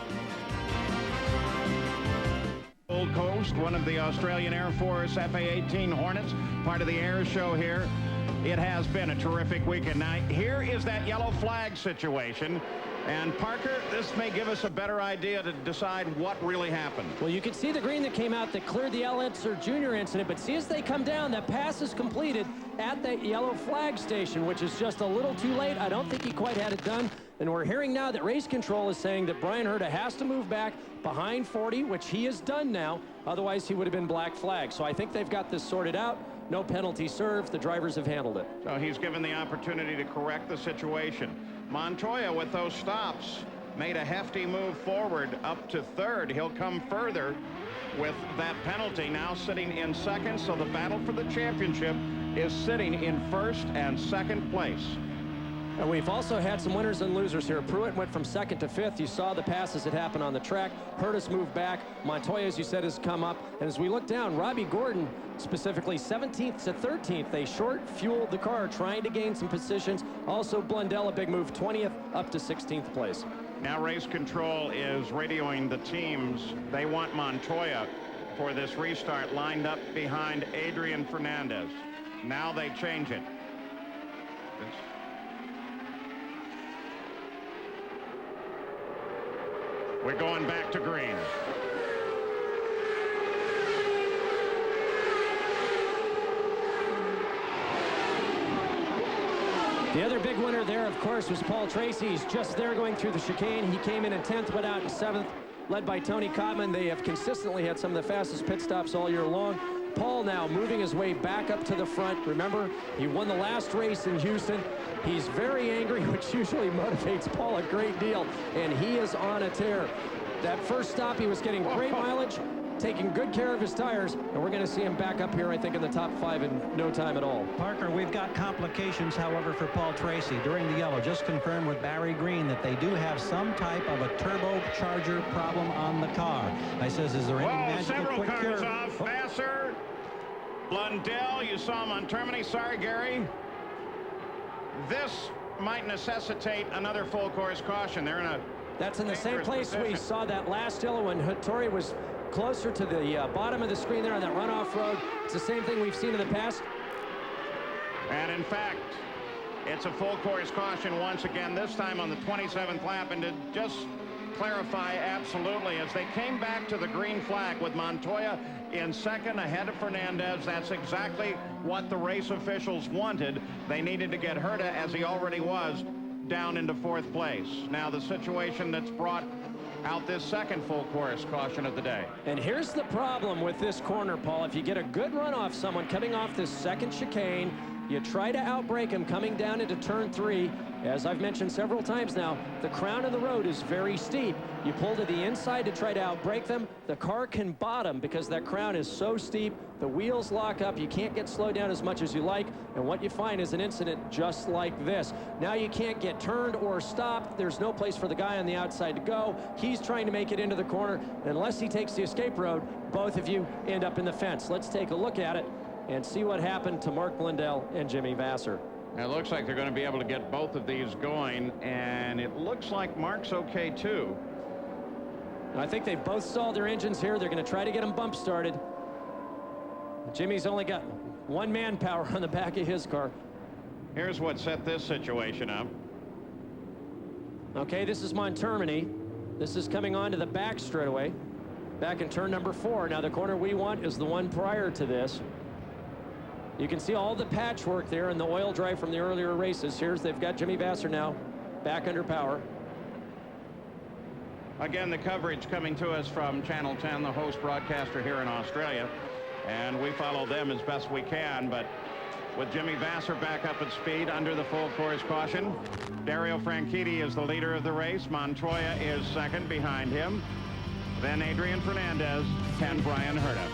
Gold Coast, one of the Australian Air Force FA-18 Hornets, part of the air show here. It has been a terrific weekend. Now, here is that yellow flag situation. And Parker, this may give us a better idea to decide what really happened. Well, you can see the green that came out that cleared the Al Unser Jr. incident, but see as they come down, that pass is completed at that yellow flag station, which is just a little too late. I don't think he quite had it done. And we're hearing now that race control is saying that Bryan Herta has to move back behind 40, which he has done now. Otherwise, he would have been black flag. So I think they've got this sorted out. No penalty served. The drivers have handled it. So he's given the opportunity to correct the situation. Montoya, with those stops, made a hefty move forward up to third. He'll come further with that penalty, now sitting in second. So the battle for the championship is sitting in first and second place. And we've also had some winners and losers here. Pruitt went from second to fifth. You saw the passes that happened on the track. Herta's moved back. Montoya, as you said, has come up. And as we look down, Robbie Gordon, specifically 17th to 13th. They short fueled the car, trying to gain some positions. Also, Blundell, a big move, 20th up to 16th place. Now race control is radioing the teams. They want Montoya for this restart lined up behind Adrian Fernandez. Now they change it. We're going back to green. The other big winner there, of course, was Paul Tracy. He's just there going through the chicane. He came in 10th, went out in 7th, led by Tony Cotman. They have consistently had some of the fastest pit stops all year long. Paul now moving his way back up to the front. Remember, he won the last race in Houston. He's very angry, which usually motivates Paul a great deal, and he is on a tear. That first stop, he was getting great mileage, taking good care of his tires, and we're going to see him back up here, I think, in the top 5 in no time at all. Parker, we've got complications, however, for Paul Tracy. During the yellow, just confirmed with Barry Green that they do have some type of a turbocharger problem on the car. I says, is there any magic several quick cars cure? off. Vassar, Blundell, you saw him on Termini. Sorry, Gary. This might necessitate another full course caution. They're in a That's in the same place we saw that last yellow when Hattori was closer to the bottom of the screen there on that runoff road. It's the same thing we've seen in the past. And in fact, it's a full course caution once again, this time on the 27th lap. And to just clarify, absolutely, as they came back to the green flag with Montoya in second ahead of Fernandez, that's exactly what the race officials wanted. They needed to get Herta, as he already was, down into 4th place. Now the situation that's brought out this second full course caution of the day. And here's the problem with this corner, Paul. If you get a good run off someone coming off this second chicane, you try to outbrake him coming down into turn 3. As I've mentioned several times now, the crown of the road is very steep. You pull to the inside to try to outbrake them. The car can bottom because that crown is so steep. The wheels lock up. You can't get slowed down as much as you like. And what you find is an incident just like this. Now you can't get turned or stopped. There's no place for the guy on the outside to go. He's trying to make it into the corner. Unless he takes the escape road, both of you end up in the fence. Let's take a look at it and see what happened to Mark Blundell and Jimmy Vasser. It looks like they're going to be able to get both of these going, and it looks like Mark's okay too. I think they've both stalled their engines here. They're going to try to get them bump started. Jimmy's only got one manpower on the back of his car. Here's what set this situation up. Okay, this is Montermini. This is coming onto the back straightaway, back in turn number 4. Now the corner we want is the one prior to this. You can see all the patchwork there in the oil drive from the earlier races. They've got Jimmy Vasser now back under power. Again, the coverage coming to us from Channel 10, the host broadcaster here in Australia. And we follow them as best we can. But with Jimmy Vasser back up at speed under the full course caution, Dario Franchitti is the leader of the race. Montoya is second behind him. Then Adrian Fernandez and Bryan Herta.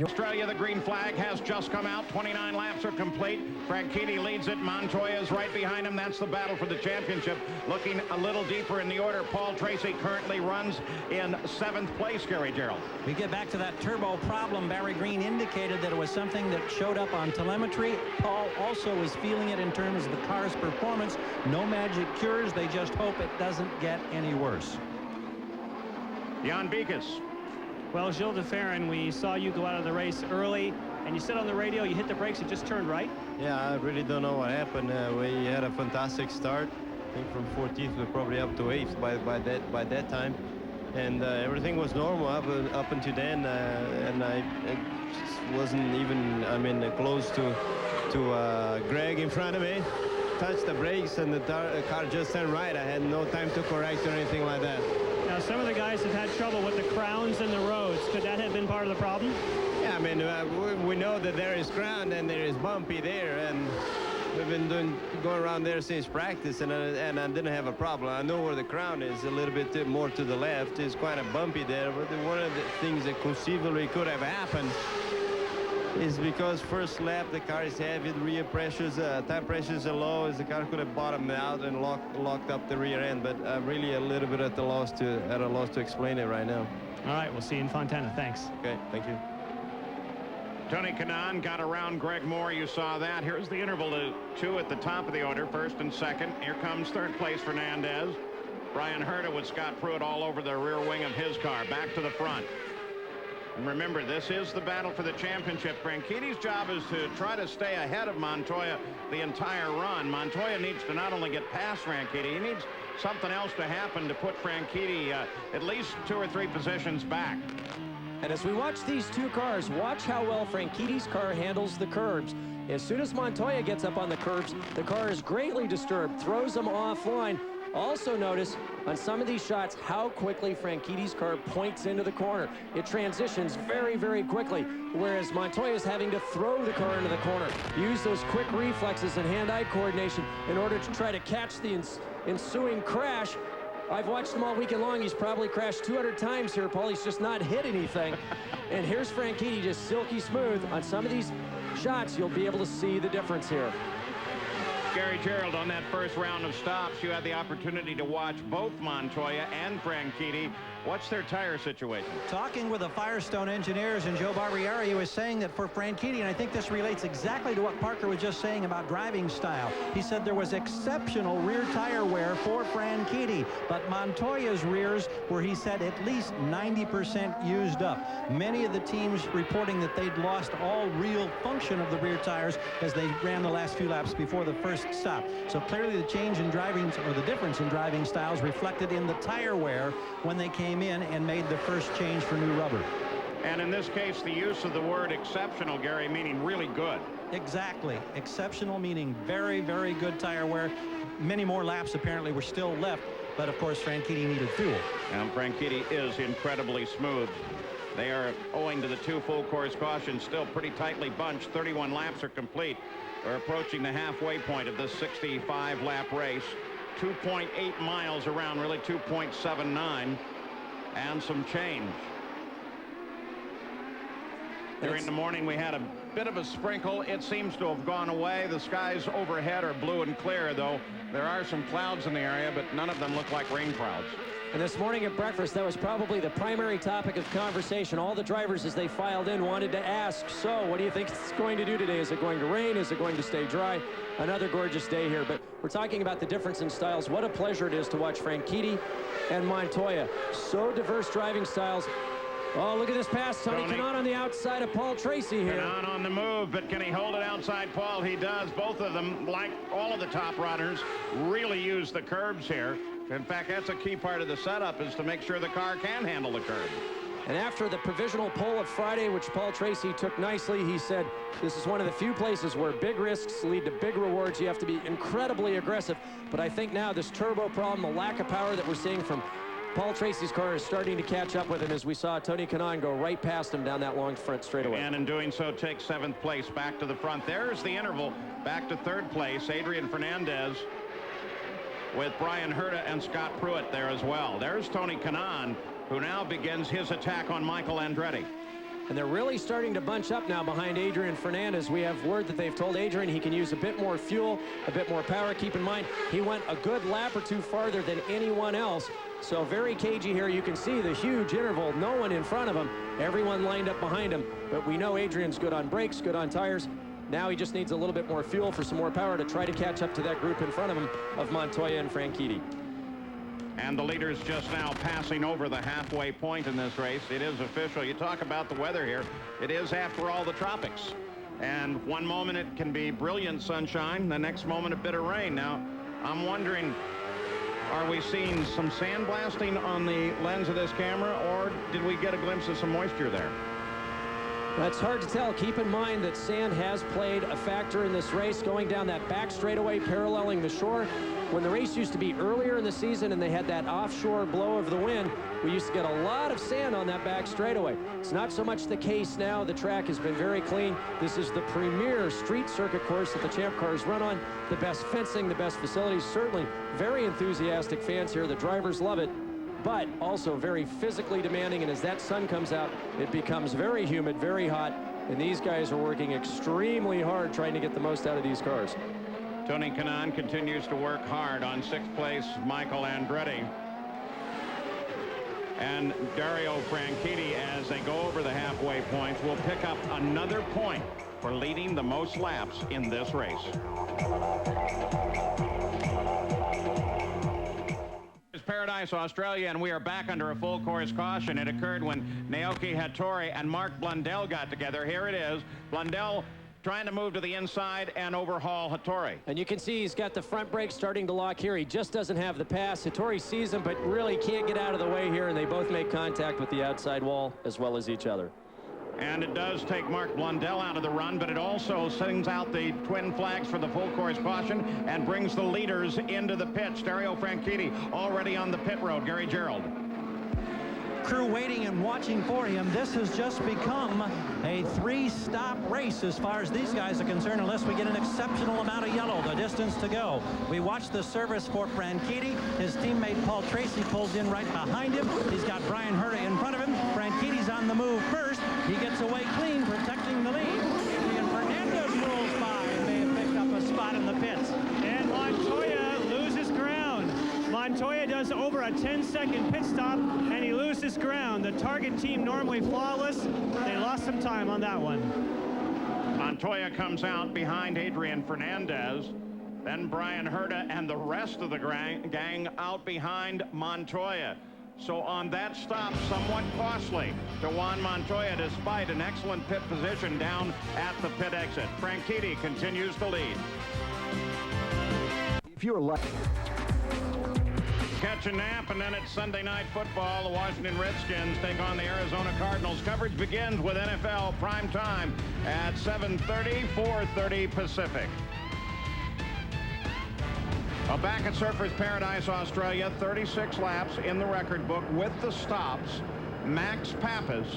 Australia, the green flag has just come out. 29 laps are complete. Franchitti leads it. Montoya is right behind him. That's the battle for the championship. Looking a little deeper in the order, Paul Tracy currently runs in 7th place, Gary Gerould. We get back to that turbo problem. Barry Green indicated that it was something that showed up on telemetry. Paul also is feeling it in terms of the car's performance. No magic cures. They just hope it doesn't get any worse. Jan Beekes. Well, Gilles de Ferran, we saw you go out of the race early, and you said on the radio you hit the brakes, you just turned right. Yeah, I really don't know what happened. We had a fantastic start. I think from 14th we're probably up to 8th by that time, and everything was normal up until then, and I just wasn't even close to Greg in front of me. Touched the brakes and the car just turned right. I had no time to correct or anything like that. Now, some of the guys have had trouble with the crowns and the roads. Could that have been part of the problem? Yeah, I mean, we know that there is crown and there is bumpy there, and we've been going around there since practice, and I didn't have a problem. I know where the crown is, a little bit more to the left. It's quite a bumpy there, but one of the things that conceivably could have happened is because first lap the car is heavy, the rear pressures, tire pressures are low, as the car could have bottomed out and locked up the rear end, but really a little bit at a loss to explain it right now. All right, we'll see you in Fontana. Thanks. Okay, thank you. Tony Kanaan got around Greg Moore. You saw that. Here's the interval to 2 at the top of the order, 1st and 2nd. Here comes 3rd place Fernandez. Brian Herta with Scott Pruitt all over the rear wing of his car. Back to the front. And remember, this is the battle for the championship. Franchitti's job is to try to stay ahead of Montoya the entire run. Montoya needs to not only get past Franchitti, he needs something else to happen to put Franchitti at least 2 or 3 positions back. And as we watch these two cars, watch how well Franchitti's car handles the curbs. As soon as Montoya gets up on the curbs, the car is greatly disturbed, throws them offline. Also notice on some of these shots how quickly Franchitti's car points into the corner. It transitions very, very quickly, whereas Montoya is having to throw the car into the corner. Use those quick reflexes and hand-eye coordination in order to try to catch the ensuing crash. I've watched him all weekend long. He's probably crashed 200 times here, Paul. He's just not hit anything. And here's Franchitti just silky smooth. On some of these shots, you'll be able to see the difference here. Gary Gerould, on that first round of stops, you had the opportunity to watch both Montoya and Franchitti. What's their tire situation? Talking with the Firestone engineers, and Joe Barbieri was saying that for Franchitti, and I think this relates exactly to what Parker was just saying about driving style. He said there was exceptional rear tire wear for Franchitti, but Montoya's rears were, he said, at least 90% used up. Many of the teams reporting that they'd lost all real function of the rear tires as they ran the last few laps before the first stop. So clearly the change in driving, or the difference in driving styles, reflected in the tire wear when they came in and made the first change for new rubber. And in this case, the use of the word exceptional, Gary, meaning really good. Exactly. Exceptional meaning very, very good tire wear. Many more laps apparently were still left, but of course Franchitti needed fuel. And Franchitti is incredibly smooth. They are, owing to the 2 full course cautions, still pretty tightly bunched. 31 laps are complete. They're approaching the halfway point of this 65 lap race. 2.8 miles around, really 2.79 and some change. During the morning we had a bit of a sprinkle. It seems to have gone away. The skies overhead are blue and clear, though there are some clouds in the area, but none of them look like rain clouds. And this morning at breakfast, that was probably the primary topic of conversation. All the drivers, as they filed in, wanted to ask, so what do you think it's going to do today? Is it going to rain? Is it going to stay dry? Another gorgeous day here, but we're talking about the difference in styles. What a pleasure it is to watch Franchitti and Montoya. So diverse driving styles. Oh, look at this pass. Tony Kanaan on the outside of Paul Tracy here. Kanaan on the move, but can he hold it outside Paul? He does. Both of them, like all of the top runners, really use the curbs here. In fact, that's a key part of the setup, is to make sure the car can handle the curb. And after the provisional poll of Friday, which Paul Tracy took nicely, he said, this is one of the few places where big risks lead to big rewards. You have to be incredibly aggressive. But I think now this turbo problem, the lack of power that we're seeing from Paul Tracy's car is starting to catch up with him, as we saw Tony Kanaan go right past him down that long front straightaway. And in doing so, takes 7th place back to the front. There's the interval back to 3rd place. Adrian Fernandez with Brian Herta and Scott Pruitt there as well. There's Tony Kanaan, who now begins his attack on Michael Andretti. And they're really starting to bunch up now behind Adrian Fernandez. We have word that they've told Adrian he can use a bit more fuel, a bit more power. Keep in mind, he went a good lap or two farther than anyone else. So very cagey here. You can see the huge interval. No one in front of him. Everyone lined up behind him. But we know Adrian's good on brakes, good on tires. Now he just needs a little bit more fuel for some more power to try to catch up to that group in front of him of Montoya and Franchitti. And the leaders just now passing over the halfway point in this race. It is official. You talk about the weather here. It is, after all, the tropics. And one moment it can be brilliant sunshine, the next moment a bit of rain. Now, I'm wondering, are we seeing some sandblasting on the lens of this camera, or did we get a glimpse of some moisture there? That's hard to tell. Keep in mind that sand has played a factor in this race, going down that back straightaway paralleling the shore. When the race used to be earlier in the season and they had that offshore blow of the wind, we used to get a lot of sand on that back straightaway. It's not so much the case now. The track has been very clean. This is the premier street circuit course that the Champ Cars run on. The best fencing, the best facilities. Certainly very enthusiastic fans here. The drivers love it, but also very physically demanding. And as that sun comes out, it becomes very humid, very hot. And these guys are working extremely hard trying to get the most out of these cars. Tony Kanaan continues to work hard on sixth place Michael Andretti. And Dario Franchitti, as they go over the halfway points, will pick up another point for leading the most laps in this race. It's Paradise, Australia, and we are back under a full course caution. It occurred when Naoki Hattori and Mark Blundell got together. Here it is. Blundell trying to move to the inside and overhaul Hattori. And you can see he's got the front brake starting to lock here. He just doesn't have the pass. Hattori sees him, but really can't get out of the way here, and they both make contact with the outside wall as well as each other. And it does take Mark Blundell out of the run, but it also sends out the twin flags for the full course caution and brings the leaders into the pits. Dario Franchitti already on the pit road. Gary Gerould. Crew waiting and watching for him. This has just become a three-stop race as far as these guys are concerned, unless we get an exceptional amount of yellow. The distance to go. We watch the service for Franchitti. His teammate Paul Tracy pulls in right behind him. He's got Brian Herta in front of him. Franchitti's on the move first. He gets away clean, protecting the lead. And Fernandez rolls by and may have picked up a spot in the pits. And Montoya loses ground. Montoya does over a 10-second pit stop, and he loses ground. The Target team normally flawless. They lost some time on that one. Montoya comes out behind Adrian Fernandez. Then Brian Herta and the rest of the gang out behind Montoya. So on that stop, somewhat costly to Juan Montoya, despite an excellent pit position down at the pit exit. Franchitti continues to lead. If you're lucky. Catch a nap, and then it's Sunday Night Football. The Washington Redskins take on the Arizona Cardinals. Coverage begins with NFL prime time at 7:30, 4:30 Pacific. Back at Surfers Paradise, Australia, 36 laps in the record book with the stops. Max Pappas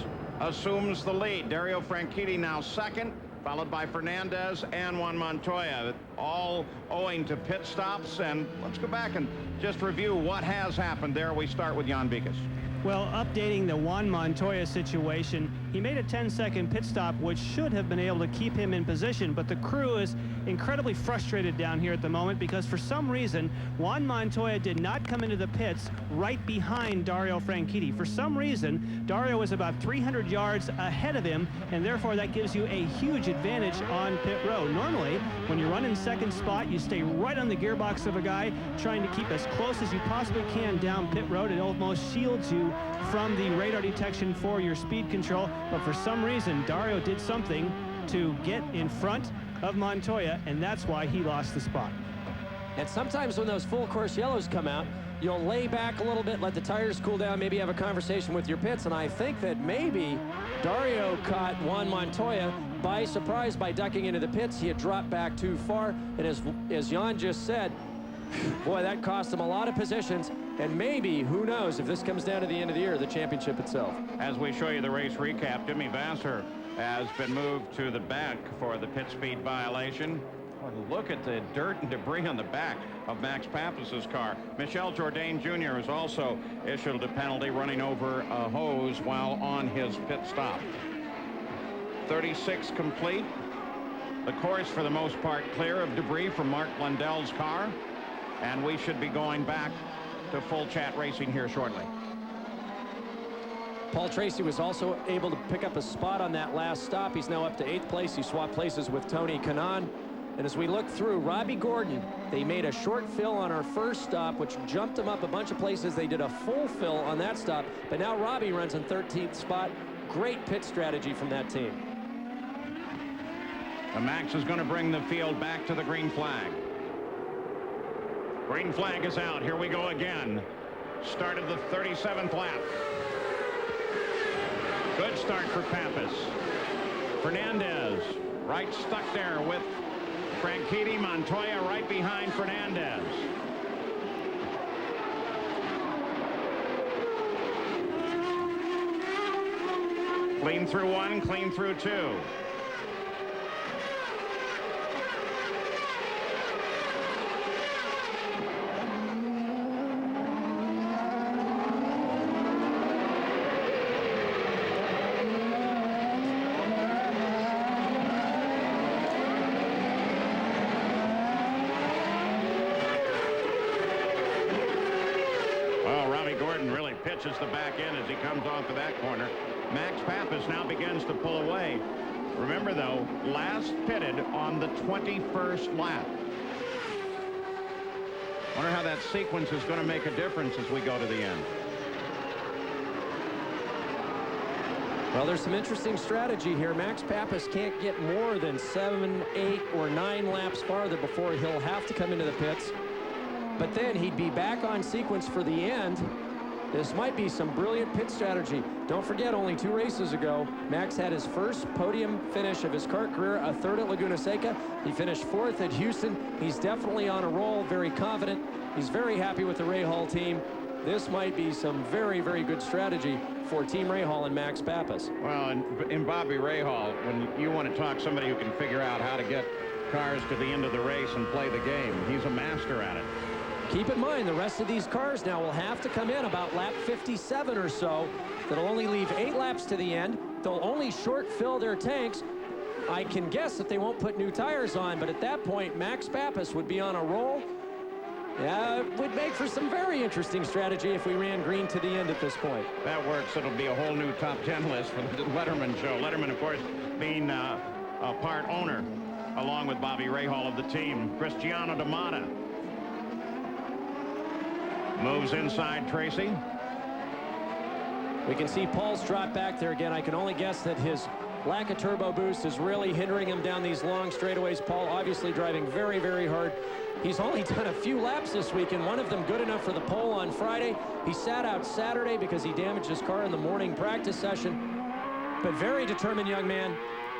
assumes the lead. Dario Franchitti now second, followed by Fernandez and Juan Montoya, all owing to pit stops. And let's go back and just review what has happened there. We start with Jan Bikas. Well, updating the Juan Montoya situation, he made a 10-second pit stop, which should have been able to keep him in position, but the crew is incredibly frustrated down here at the moment because for some reason, Juan Montoya did not come into the pits right behind Dario Franchitti. For some reason, Dario was about 300 yards ahead of him, and therefore that gives you a huge advantage on pit road. Normally, when you run in second spot, you stay right on the gearbox of a guy, trying to keep as close as you possibly can down pit road. It almost shields you from the radar detection for your speed control, but for some reason Dario did something to get in front of Montoya, and that's why he lost the spot. And sometimes when those full course yellows come out, you'll lay back a little bit, let the tires cool down, maybe have a conversation with your pits, and I think that maybe Dario caught Juan Montoya by surprise by ducking into the pits. He had dropped back too far, and as Jan just said, boy, that cost him a lot of positions. And maybe, who knows, if this comes down to the end of the year, the championship itself. As we show you the race recap, Jimmy Vasser has been moved to the back for the pit speed violation. Look at the dirt and debris on the back of Max Pappas's car. Michel Jourdain Jr. has also issued a penalty running over a hose while on his pit stop. 36 complete. The course, for the most part, clear of debris from Mark Blundell's car. And we should be going back to full chat racing here shortly. Paul Tracy was also able to pick up a spot on that last stop. He's now up to 8th place. He swapped places with Tony Kanaan. And as we look through, Robbie Gordon, they made a short fill on our first stop, which jumped him up a bunch of places. They did a full fill on that stop, but now Robbie runs in 13th spot. Great pit strategy from that team. The Max is going to bring the field back to the green flag. Green flag is out. Here we go again. Start of the 37th lap. Good start for Pappas. Fernandez right stuck there with Franchitti. Montoya right behind Fernandez. Clean through one, clean through two. Pitches the back end as he comes off of that corner. Max Pappas now begins to pull away. Remember, though, last pitted on the 21st lap. Wonder how that sequence is going to make a difference as we go to the end. Well, there's some interesting strategy here. Max Pappas can't get more than 7, 8, or 9 laps farther before he'll have to come into the pits. But then he'd be back on sequence for the end. This might be some brilliant pit strategy. Don't forget, only 2 races ago, Max had his first podium finish of his kart career, a 3rd at Laguna Seca. He finished 4th at Houston. He's definitely on a roll, very confident. He's very happy with the Rahal team. This might be some very, very good strategy for Team Rahal and Max Pappas. Well, in Bobby Rahal, when you want to talk somebody who can figure out how to get cars to the end of the race and play the game, he's a master at it. Keep in mind, the rest of these cars now will have to come in about lap 57 or so. That'll only leave 8 laps to the end. They'll only short fill their tanks. I can guess that they won't put new tires on, but at that point, Max Pappas would be on a roll. Yeah, it would make for some very interesting strategy if we ran green to the end at this point. That works. It'll be a whole new top 10 list for the Letterman show. Letterman, of course, being a part owner, along with Bobby Rahal of the team. Cristiano D'Amata moves inside Tracy. We can see Paul's drop back there again. I can only guess that his lack of turbo boost is really hindering him down these long straightaways. Paul obviously driving very, very hard. He's only done a few laps this week, and one of them good enough for the pole on Friday. He sat out Saturday because he damaged his car in the morning practice session. But very determined young man,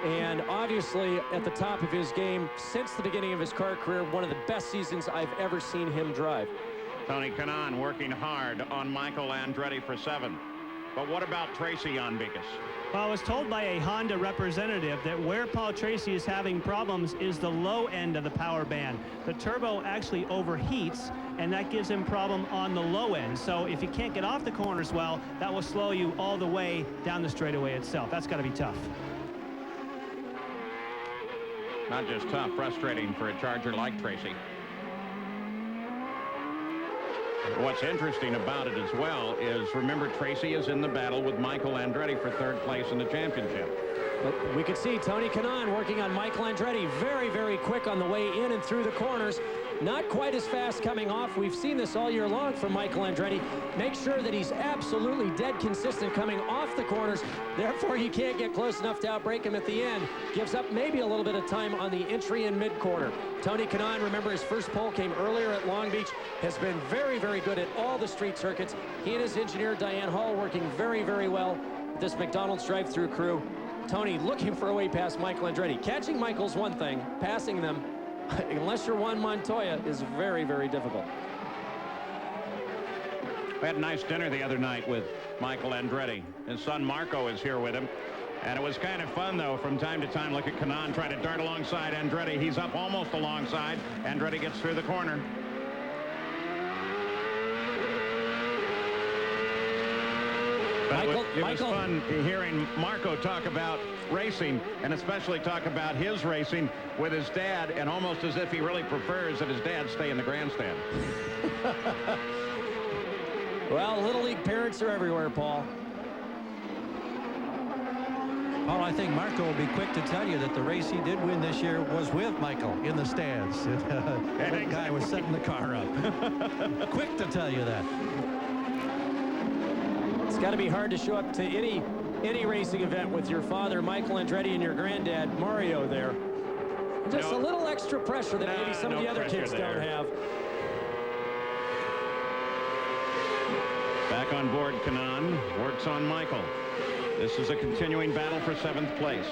and obviously at the top of his game since the beginning of his kart career. One of the best seasons I've ever seen him drive. Tony Kanaan working hard on Michael Andretti for 7. But what about Tracy Janvikas? Well, I was told by a Honda representative that where Paul Tracy is having problems is the low end of the power band. The turbo actually overheats, and that gives him problem on the low end. So if you can't get off the corners well, that will slow you all the way down the straightaway itself. That's got to be tough. Not just tough, frustrating for a Charger like Tracy. What's interesting about it as well is, remember, Tracy is in the battle with Michael Andretti for 3rd place in the championship. But we could see Tony Kanaan working on Michael Andretti very, very quick on the way in and through the corners. Not quite as fast coming off. We've seen this all year long from Michael Andretti. Make sure that he's absolutely dead consistent coming off the corners. Therefore, you can't get close enough to outbrake him at the end. Gives up maybe a little bit of time on the entry and mid-corner. Tony Kanaan, remember, his first pole came earlier at Long Beach, has been very, very good at all the street circuits. He and his engineer, Diane Hall, working very, very well with this McDonald's drive-through crew. Tony looking for a way past Michael Andretti. Catching Michael's one thing, passing them, unless you're Juan Montoya, is very, very difficult. We had a nice dinner the other night with Michael Andretti. His son Marco is here with him. And it was kind of fun, though, from time to time. Look at Kanaan try to dart alongside Andretti. He's up almost alongside. Andretti gets through the corner. But it was fun hearing Marco talk about racing, and especially talk about his racing with his dad, and almost as if he really prefers that his dad stay in the grandstand. Well, Little League parents are everywhere, Paul. Well, I think Marco will be quick to tell you that the race he did win this year was with Michael in the stands. That guy was setting the car up. Quick to tell you that. It's got to be hard to show up to any racing event with your father, Michael Andretti, and your granddad, Mario, there. Just a little extra pressure that maybe some of the other kids don't have. Back on board, Kanaan works on Michael. This is a continuing battle for 7th place.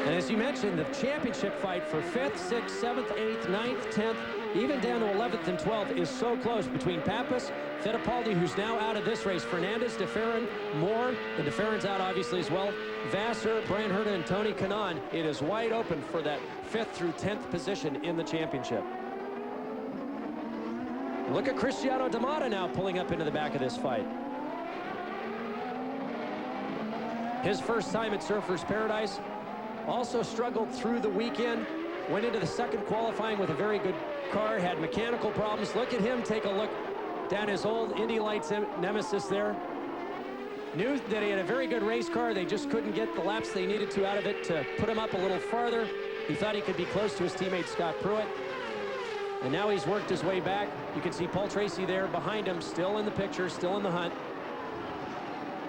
And as you mentioned, the championship fight for 5th, 6th, 7th, 8th, 9th, 10th, even down to 11th and 12th is so close between Pappas, Fittipaldi, who's now out of this race, Fernandez, DeFerrin, Moore, and DeFerrin's out obviously as well, Vassar, Brian Herta, and Tony Kanaan. It is wide open for that 5th through 10th position in the championship. Look at Cristiano D'Amata now pulling up into the back of this fight. His first time at Surfers Paradise. Also struggled through the weekend. Went into the second qualifying with a very good car. Had mechanical problems. Look at him take a look down his old Indy Lights nemesis there. Knew that he had a very good race car. They just couldn't get the laps they needed to out of it to put him up a little farther. He thought he could be close to his teammate Scott Pruitt. And now he's worked his way back. You can see Paul Tracy there behind him, still in the picture, still in the hunt.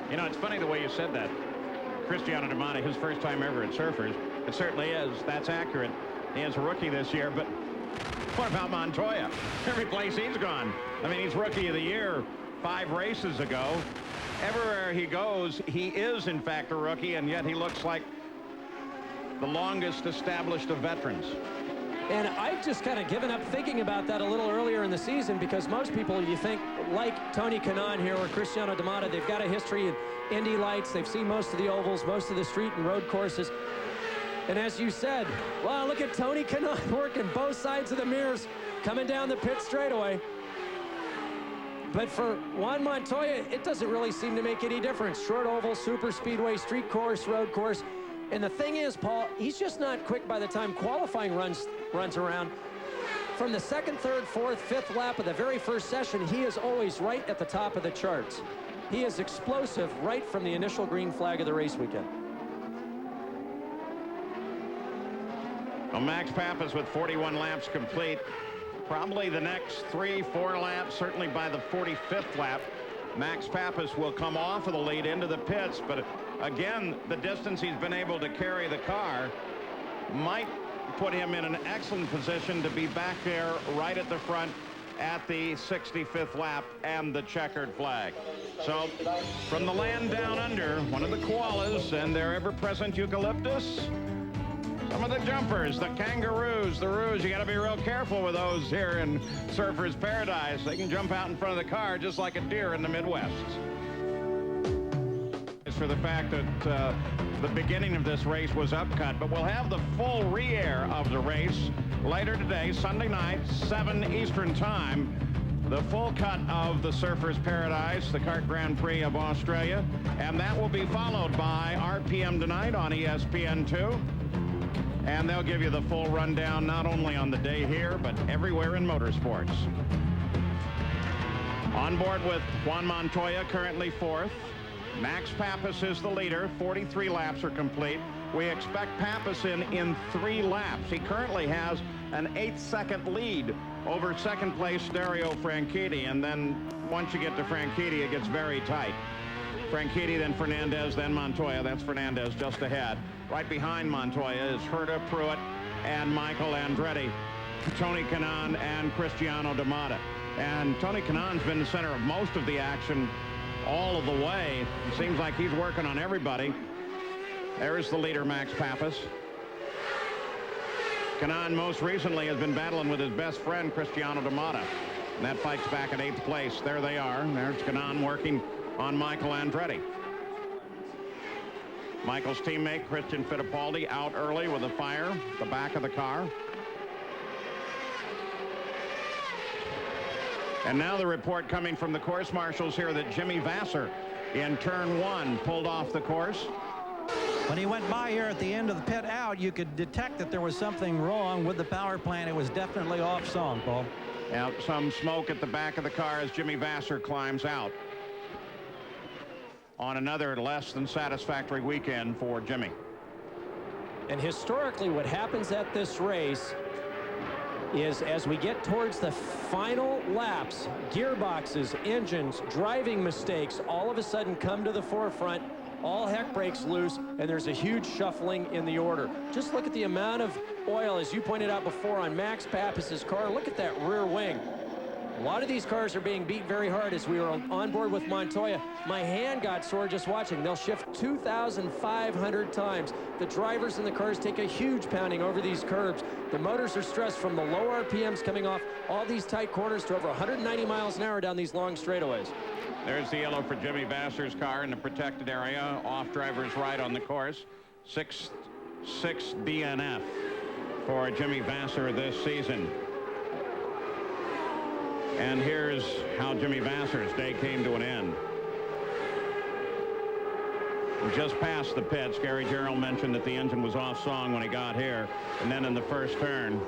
You know, it's funny the way you said that. Cristiano D'Amata, his first time ever at Surfers. It certainly is. That's accurate. He is a rookie this year, but what about Montoya? Every place he's gone. I mean, he's Rookie of the Year 5 races ago. Everywhere he goes, he is, in fact, a rookie, and yet he looks like the longest established of veterans. And I've just kind of given up thinking about that a little earlier in the season, because most people, you think, like Tony Kanaan here or Cristiano D'Amata, they've got a history in Indy Lights. They've seen most of the ovals, most of the street and road courses. And as you said, wow, look at Tony Kanaan working both sides of the mirrors, coming down the pit straightaway. But for Juan Montoya, it doesn't really seem to make any difference. Short oval, super speedway, street course, road course. And the thing is, Paul, he's just not quick by the time qualifying runs around. From the 2nd, 3rd, 4th, 5th lap of the very first session, he is always right at the top of the charts. He is explosive right from the initial green flag of the race weekend. Well, Max Pappas with 41 laps complete. Probably the next 3-4 laps, certainly by the 45th lap, Max Pappas will come off of the lead into the pits, but again, the distance he's been able to carry the car might put him in an excellent position to be back there right at the front at the 65th lap and the checkered flag. So from the land down under, one of the koalas and their ever-present eucalyptus, some of the jumpers, the kangaroos, the roos. You got to be real careful with those here in Surfers Paradise. They can jump out in front of the car just like a deer in the Midwest. As for the fact that the beginning of this race was upcut, but we'll have the full re-air of the race later today, Sunday night, 7 Eastern Time. The full cut of the Surfers Paradise, the Kart Grand Prix of Australia, and that will be followed by RPM tonight on ESPN2. And they'll give you the full rundown, not only on the day here, but everywhere in motorsports. On board with Juan Montoya, currently 4th. Max Pappas is the leader. 43 laps are complete. We expect Pappas in 3 laps. He currently has an 8-second lead over 2nd place Dario Franchitti. And then once you get to Franchitti, it gets very tight. Franchitti, then Fernandez, then Montoya. That's Fernandez just ahead. Right behind Montoya is Herta, Pruitt, and Michael Andretti, Tony Kanaan, and Cristiano D'Amata. And Tony Kanaan's been the center of most of the action all of the way. It seems like he's working on everybody. There's the leader, Max Pappas. Kanaan most recently has been battling with his best friend, Cristiano D'Amata. And that fight's back at 8th place. There they are. There's Kanaan working on Michael Andretti. Michael's teammate, Christian Fittipaldi, out early with a fire at the back of the car. And now the report coming from the course marshals here that Jimmy Vassar in turn 1, pulled off the course. When he went by here at the end of the pit out, you could detect that there was something wrong with the power plant. It was definitely off song, Paul. Yeah, some smoke at the back of the car as Jimmy Vasser climbs out on another less than satisfactory weekend for Jimmy. And historically, what happens at this race is as we get towards the final laps, gearboxes, engines, driving mistakes all of a sudden come to the forefront. All heck breaks loose, and there's a huge shuffling in the order. Just look at the amount of oil, as you pointed out before, on Max Pappas's car. Look at that rear wing. A lot of these cars are being beat very hard as we were on board with Montoya. My hand got sore just watching. They'll shift 2,500 times. The drivers in the cars take a huge pounding over these curbs. The motors are stressed from the low RPMs coming off all these tight corners to over 190 miles an hour down these long straightaways. There's the yellow for Jimmy Vasser's car in the protected area, off driver's right on the course. 6 DNF for Jimmy Vasser this season. And here's how Jimmy Vasser's day came to an end. Just past the pits, Gary Gerould mentioned that the engine was off song when he got here, and then in the first turn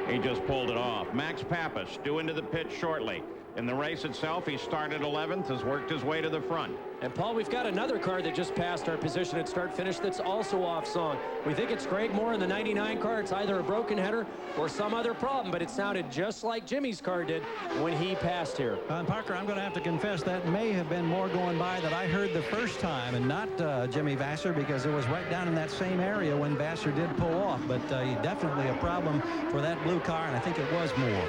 he just pulled it off. Max Pappas due into the pit shortly. In the race itself, he started 11th, has worked his way to the front. And Paul, we've got another car that just passed our position at start-finish that's also off song. We think it's Greg Moore in the 99 car. It's either a broken header or some other problem, but it sounded just like Jimmy's car did when he passed here. Parker, I'm going to have to confess that may have been Moore going by that I heard the first time, and not Jimmy Vasser, because it was right down in that same area when Vasser did pull off. But definitely a problem for that blue car, and I think it was Moore.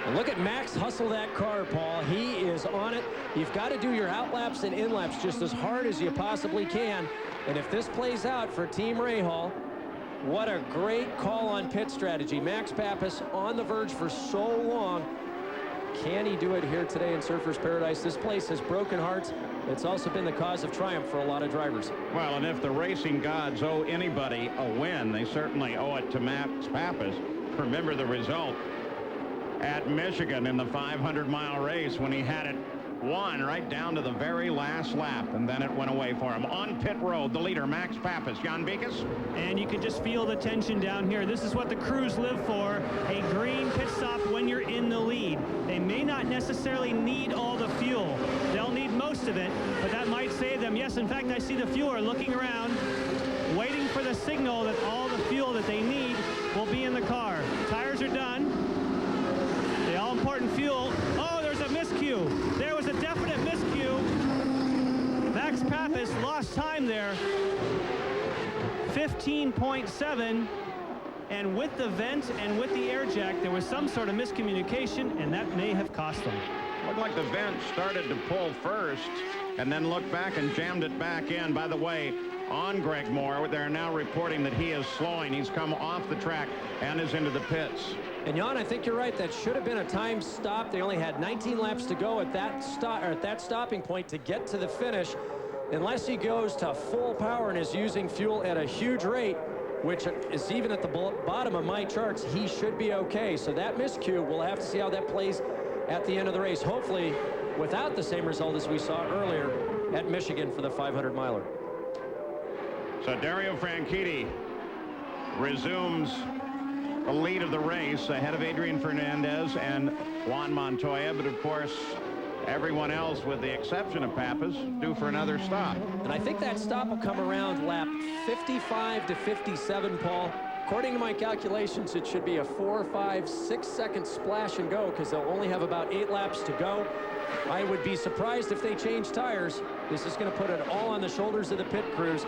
And look at Max hustle that car, Paul. He is on it. You've got to do your outlaps and inlaps just as hard as you possibly can. And if this plays out for Team Rahal, what a great call on pit strategy. Max Pappas on the verge for so long. Can he do it here today in Surfers Paradise? This place has broken hearts. It's also been the cause of triumph for a lot of drivers. Well, and if the racing gods owe anybody a win, they certainly owe it to Max Pappas. Remember the result at Michigan in the 500-mile race when he had it won right down to the very last lap, and then it went away for him. On pit road, the leader, Max Pappas. Jan Beekes? And you can just feel the tension down here. This is what the crews live for, a green pit stop when you're in the lead. They may not necessarily need all the fuel. They'll need most of it, but that might save them. Yes, in fact, I see the fueler looking around, waiting for the signal that all the fuel that they need will be in the car. Tires are done. The all-important fuel. Oh, there's a miscue. There was a definite miscue. Max Pappas lost time there. 15.7. And with the vent and with the air jack, there was some sort of miscommunication, and that may have cost them. Looked like the vent started to pull first and then looked back and jammed it back in. By the way, on Greg Moore, they're now reporting that he is slowing. He's come off the track and is into the pits. And Jan, I think you're right. That should have been a time stop. They only had 19 laps to go at that stopping point to get to the finish. Unless he goes to full power and is using fuel at a huge rate, which is even at the bottom of my charts, he should be okay. So that miscue, we'll have to see how that plays at the end of the race. Hopefully without the same result as we saw earlier at Michigan for the 500-miler. So Dario Franchitti resumes the lead of the race ahead of Adrian Fernandez and Juan Montoya, but of course everyone else, with the exception of Pappas, due for another stop. And I think that stop will come around lap 55 to 57, Paul. According to my calculations, it should be a 4, 5, 6 second splash and go, because they'll only have about 8 laps to go. I would be surprised if they change tires. This is going to put it all on the shoulders of the pit crews.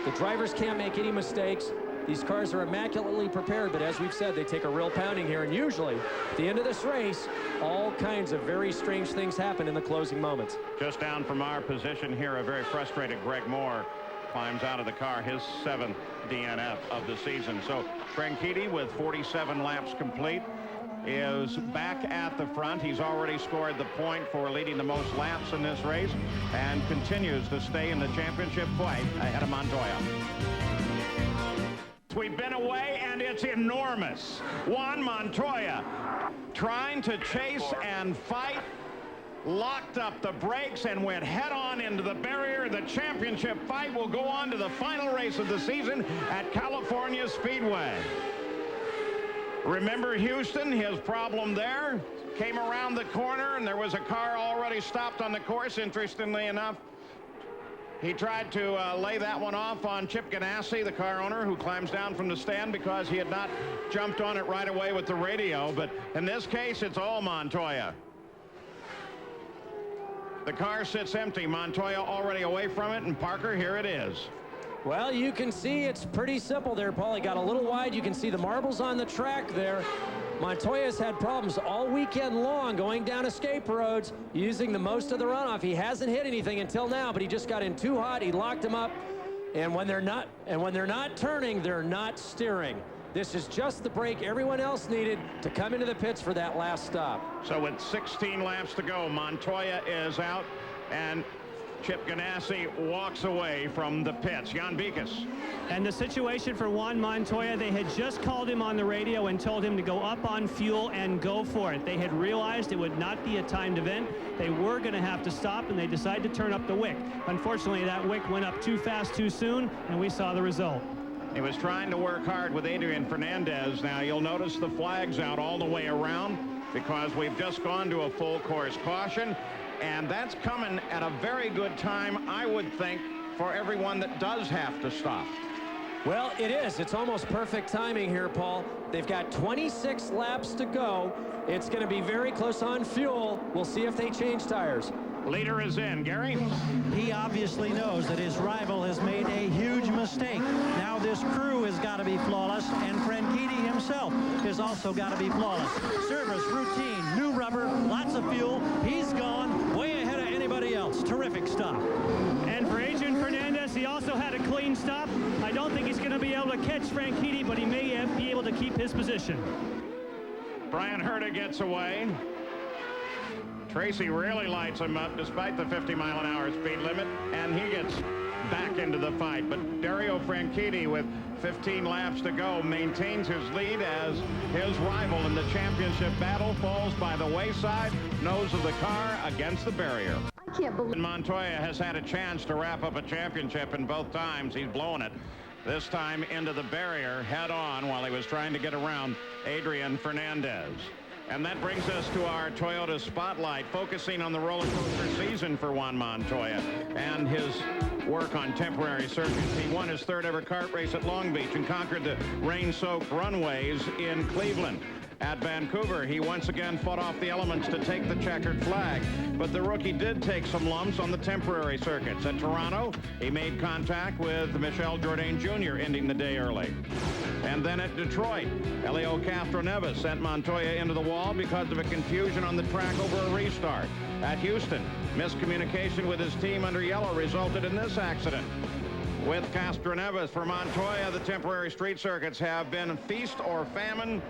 The drivers can't make any mistakes. These cars are immaculately prepared, but as we've said, they take a real pounding here. And usually, at the end of this race, all kinds of very strange things happen in the closing moments. Just down from our position here, a very frustrated Greg Moore climbs out of the car, his 7th DNF of the season. So Franchitti, with 47 laps complete, is back at the front. He's already scored the point for leading the most laps in this race and continues to stay in the championship fight ahead of Montoya. We've been away, and it's enormous. Juan Montoya trying to chase and fight locked up the brakes and went head-on into the barrier. The championship fight will go on to the final race of the season at California Speedway. Remember Houston, his problem there? Came around the corner and there was a car already stopped on the course, interestingly enough. He tried to lay that one off on Chip Ganassi, the car owner, who climbs down from the stand because he had not jumped on it right away with the radio. But in this case, it's all Montoya. The car sits empty. Montoya already away from it, and Parker, here it is. Well, you can see it's pretty simple there, Paul. He got a little wide. You can see the marbles on the track there. Montoya's had problems all weekend long going down escape roads, using the most of the runoff. He hasn't hit anything until now, but he just got in too hot. He locked him up, and when they're not turning, they're not steering. This is just the break everyone else needed to come into the pits for that last stop. So with 16 laps to go, Montoya is out, and Chip Ganassi walks away from the pits. Jan Beekes. And the situation for Juan Montoya, they had just called him on the radio and told him to go up on fuel and go for it. They had realized it would not be a timed event. They were going to have to stop, and they decided to turn up the wick. Unfortunately, that wick went up too fast too soon, and we saw the result. He was trying to work hard with Adrian Fernandez. Now, you'll notice the flag's out all the way around because we've just gone to a full course caution. And that's coming at a very good time, I would think, for everyone that does have to stop. Well, it is. It's almost perfect timing here, Paul. They've got 26 laps to go. It's going to be very close on fuel. We'll see if they change tires. Leader is in. Gary? He obviously knows that his rival has made a huge mistake. Now this crew has got to be flawless, and Franchitti himself has also got to be flawless. Service, routine, new rubber, lots of fuel. He's gone way ahead of anybody else. Terrific stop. And for Adrian Fernandez, he also had a clean stop. I don't think he's going to be able to catch Franchitti, but he may be able to keep his position. Brian Herta gets away. Tracy really lights him up despite the 50-mile-an-hour speed limit, and he gets back into the fight. But Dario Franchitti, with 15 laps to go, maintains his lead as his rival in the championship battle falls by the wayside, nose of the car against the barrier. I can't believe Montoya has had a chance to wrap up a championship, and both times he's blown it. This time into the barrier head on while he was trying to get around Adrian Fernandez. And that brings us to our Toyota Spotlight, focusing on the roller coaster season for Juan Montoya and his work on temporary circuits. He won his third ever kart race at Long Beach and conquered the rain-soaked runways in Cleveland. At Vancouver, he once again fought off the elements to take the checkered flag, but the rookie did take some lumps on the temporary circuits. At Toronto, he made contact with Michel Jourdain Jr., ending the day early. And then at Detroit, Helio Castroneves sent Montoya into the wall because of a confusion on the track over a restart. At Houston, miscommunication with his team under yellow resulted in this accident. With Castroneves, for Montoya, the temporary street circuits have been feast or famine.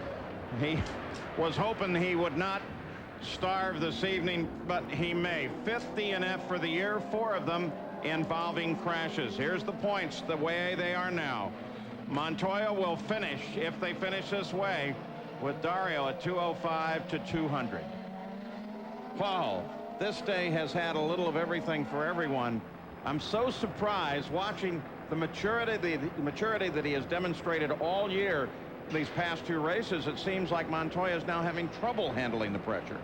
He was hoping he would not starve this evening, but he may. 5th DNF for the year, 4 of them involving crashes. Here's the points the way they are now. Montoya will finish, if they finish this way, with Dario at 205 to 200. Paul, this day has had a little of everything for everyone. I'm so surprised watching the maturity that he has demonstrated all year. These past 2 races, it seems like Montoya is now having trouble handling the pressure.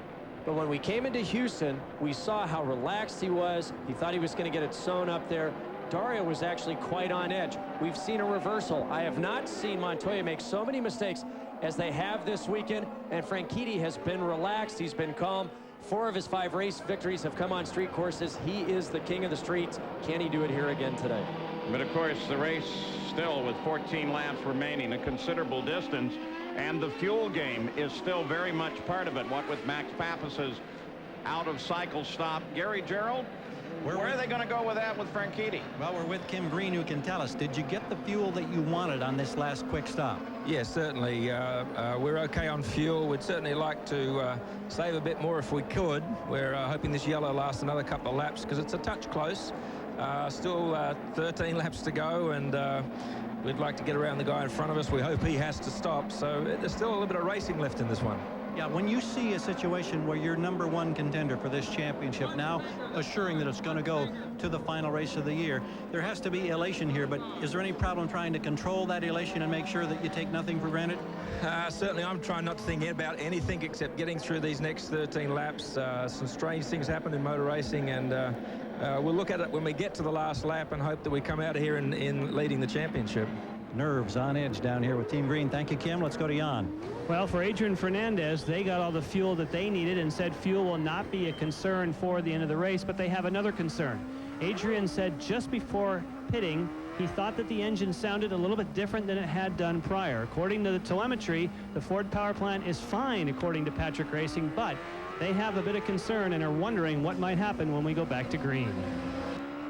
But when we came into Houston, we saw how relaxed he was. He thought he was going to get it sewn up there. Dario was actually quite on edge. We've seen a reversal. I have not seen Montoya make so many mistakes as they have this weekend, and Franchitti has been relaxed. He's been calm. 4 of his 5 race victories have come on street courses. He is the king of the streets. Can he do it here again today? But of course, the race still with 14 laps remaining, a considerable distance, and the fuel game is still very much part of it. What with Max Pappas's out of cycle stop. Gary Gerould, where are they going to go with that with Franchitti? Well, we're with Kim Green, who can tell us, did you get the fuel that you wanted on this last quick stop? Yes, certainly. We're okay on fuel. We'd certainly like to save a bit more if we could. We're hoping this yellow lasts another couple of laps because it's a touch close. Still 13 laps to go, and we'd like to get around the guy in front of us. We hope he has to stop, so there's still a little bit of racing left in this one. Yeah, when you see a situation where you're #1 contender for this championship, now assuring that it's going to go to the final race of the year, there has to be elation here. But is there any problem trying to control that elation and make sure that you take nothing for granted? Certainly, I'm trying not to think about anything except getting through these next 13 laps. Some strange things happen in motor racing, and we'll look at it when we get to the last lap and hope that we come out of here in leading the championship. Nerves on edge down here with Team Green. Thank you, Kim. Let's go to Jan. Well, for Adrian Fernandez, they got all the fuel that they needed and said fuel will not be a concern for the end of the race, but they have another concern. Adrian said just before pitting, he thought that the engine sounded a little bit different than it had done prior. According to the telemetry, the Ford power plant is fine, according to Patrick Racing, but they have a bit of concern and are wondering what might happen when we go back to green.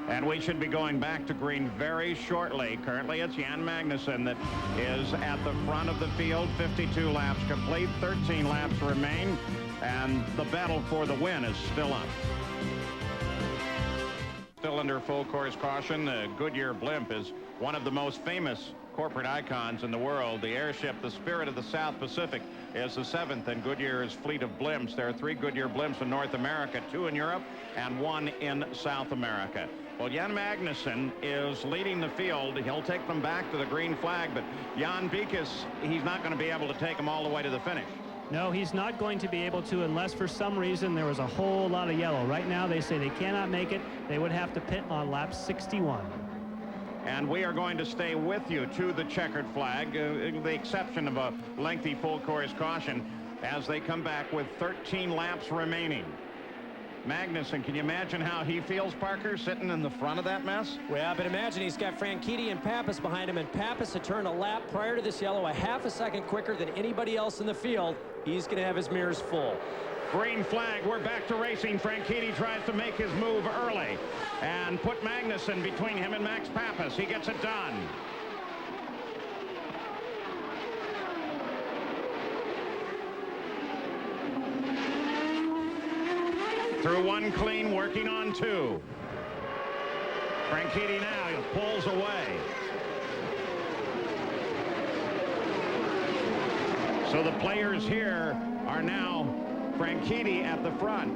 And we should be going back to green very shortly. Currently, it's Jan Magnussen that is at the front of the field. 52 laps complete, 13 laps remain, and the battle for the win is still up. Still under full course caution. The Goodyear blimp is one of the most famous corporate icons in the world. The airship, the Spirit of the South Pacific, is the 7th in Goodyear's fleet of blimps. There are 3 Goodyear blimps in North America, 2 in Europe, and 1 in South America. Well, Jan Magnussen is leading the field. He'll take them back to the green flag, but Jan Beekes, he's not going to be able to take them all the way to the finish. No, he's not going to be able to unless for some reason there was a whole lot of yellow. Right now they say they cannot make it. They would have to pit on lap 61. And we are going to stay with you to the checkered flag, the exception of a lengthy full course caution, as they come back with 13 laps remaining. Magnussen, can you imagine how he feels, Parker, sitting in the front of that mess? Well, but imagine he's got Franchitti and Pappas behind him, and Pappas had turned a lap prior to this yellow a half a second quicker than anybody else in the field. He's going to have his mirrors full. Green flag, we're back to racing. Franchitti tries to make his move early and put Magnussen between him and Max Pappas. He gets it done. Through 1 clean, working on 2. Franchitti now pulls away. So the players here are now Franchitti at the front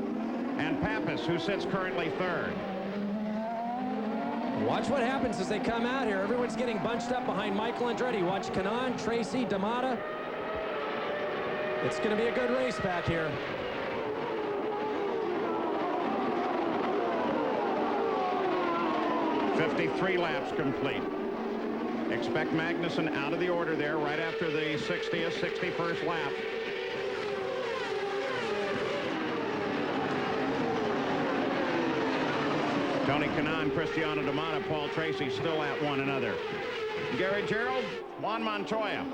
and Pappas, who sits currently 3rd. Watch what happens as they come out here. Everyone's getting bunched up behind Michael Andretti. Watch Kanaan, Tracy, D'Amata. It's going to be a good race back here. .53 laps complete. Expect Magnussen out of the order there right after the 60th, 61st lap. Tony Kanaan, Cristiano D'Amata, Paul Tracy still at one another. Gary Gerould, Juan Montoya.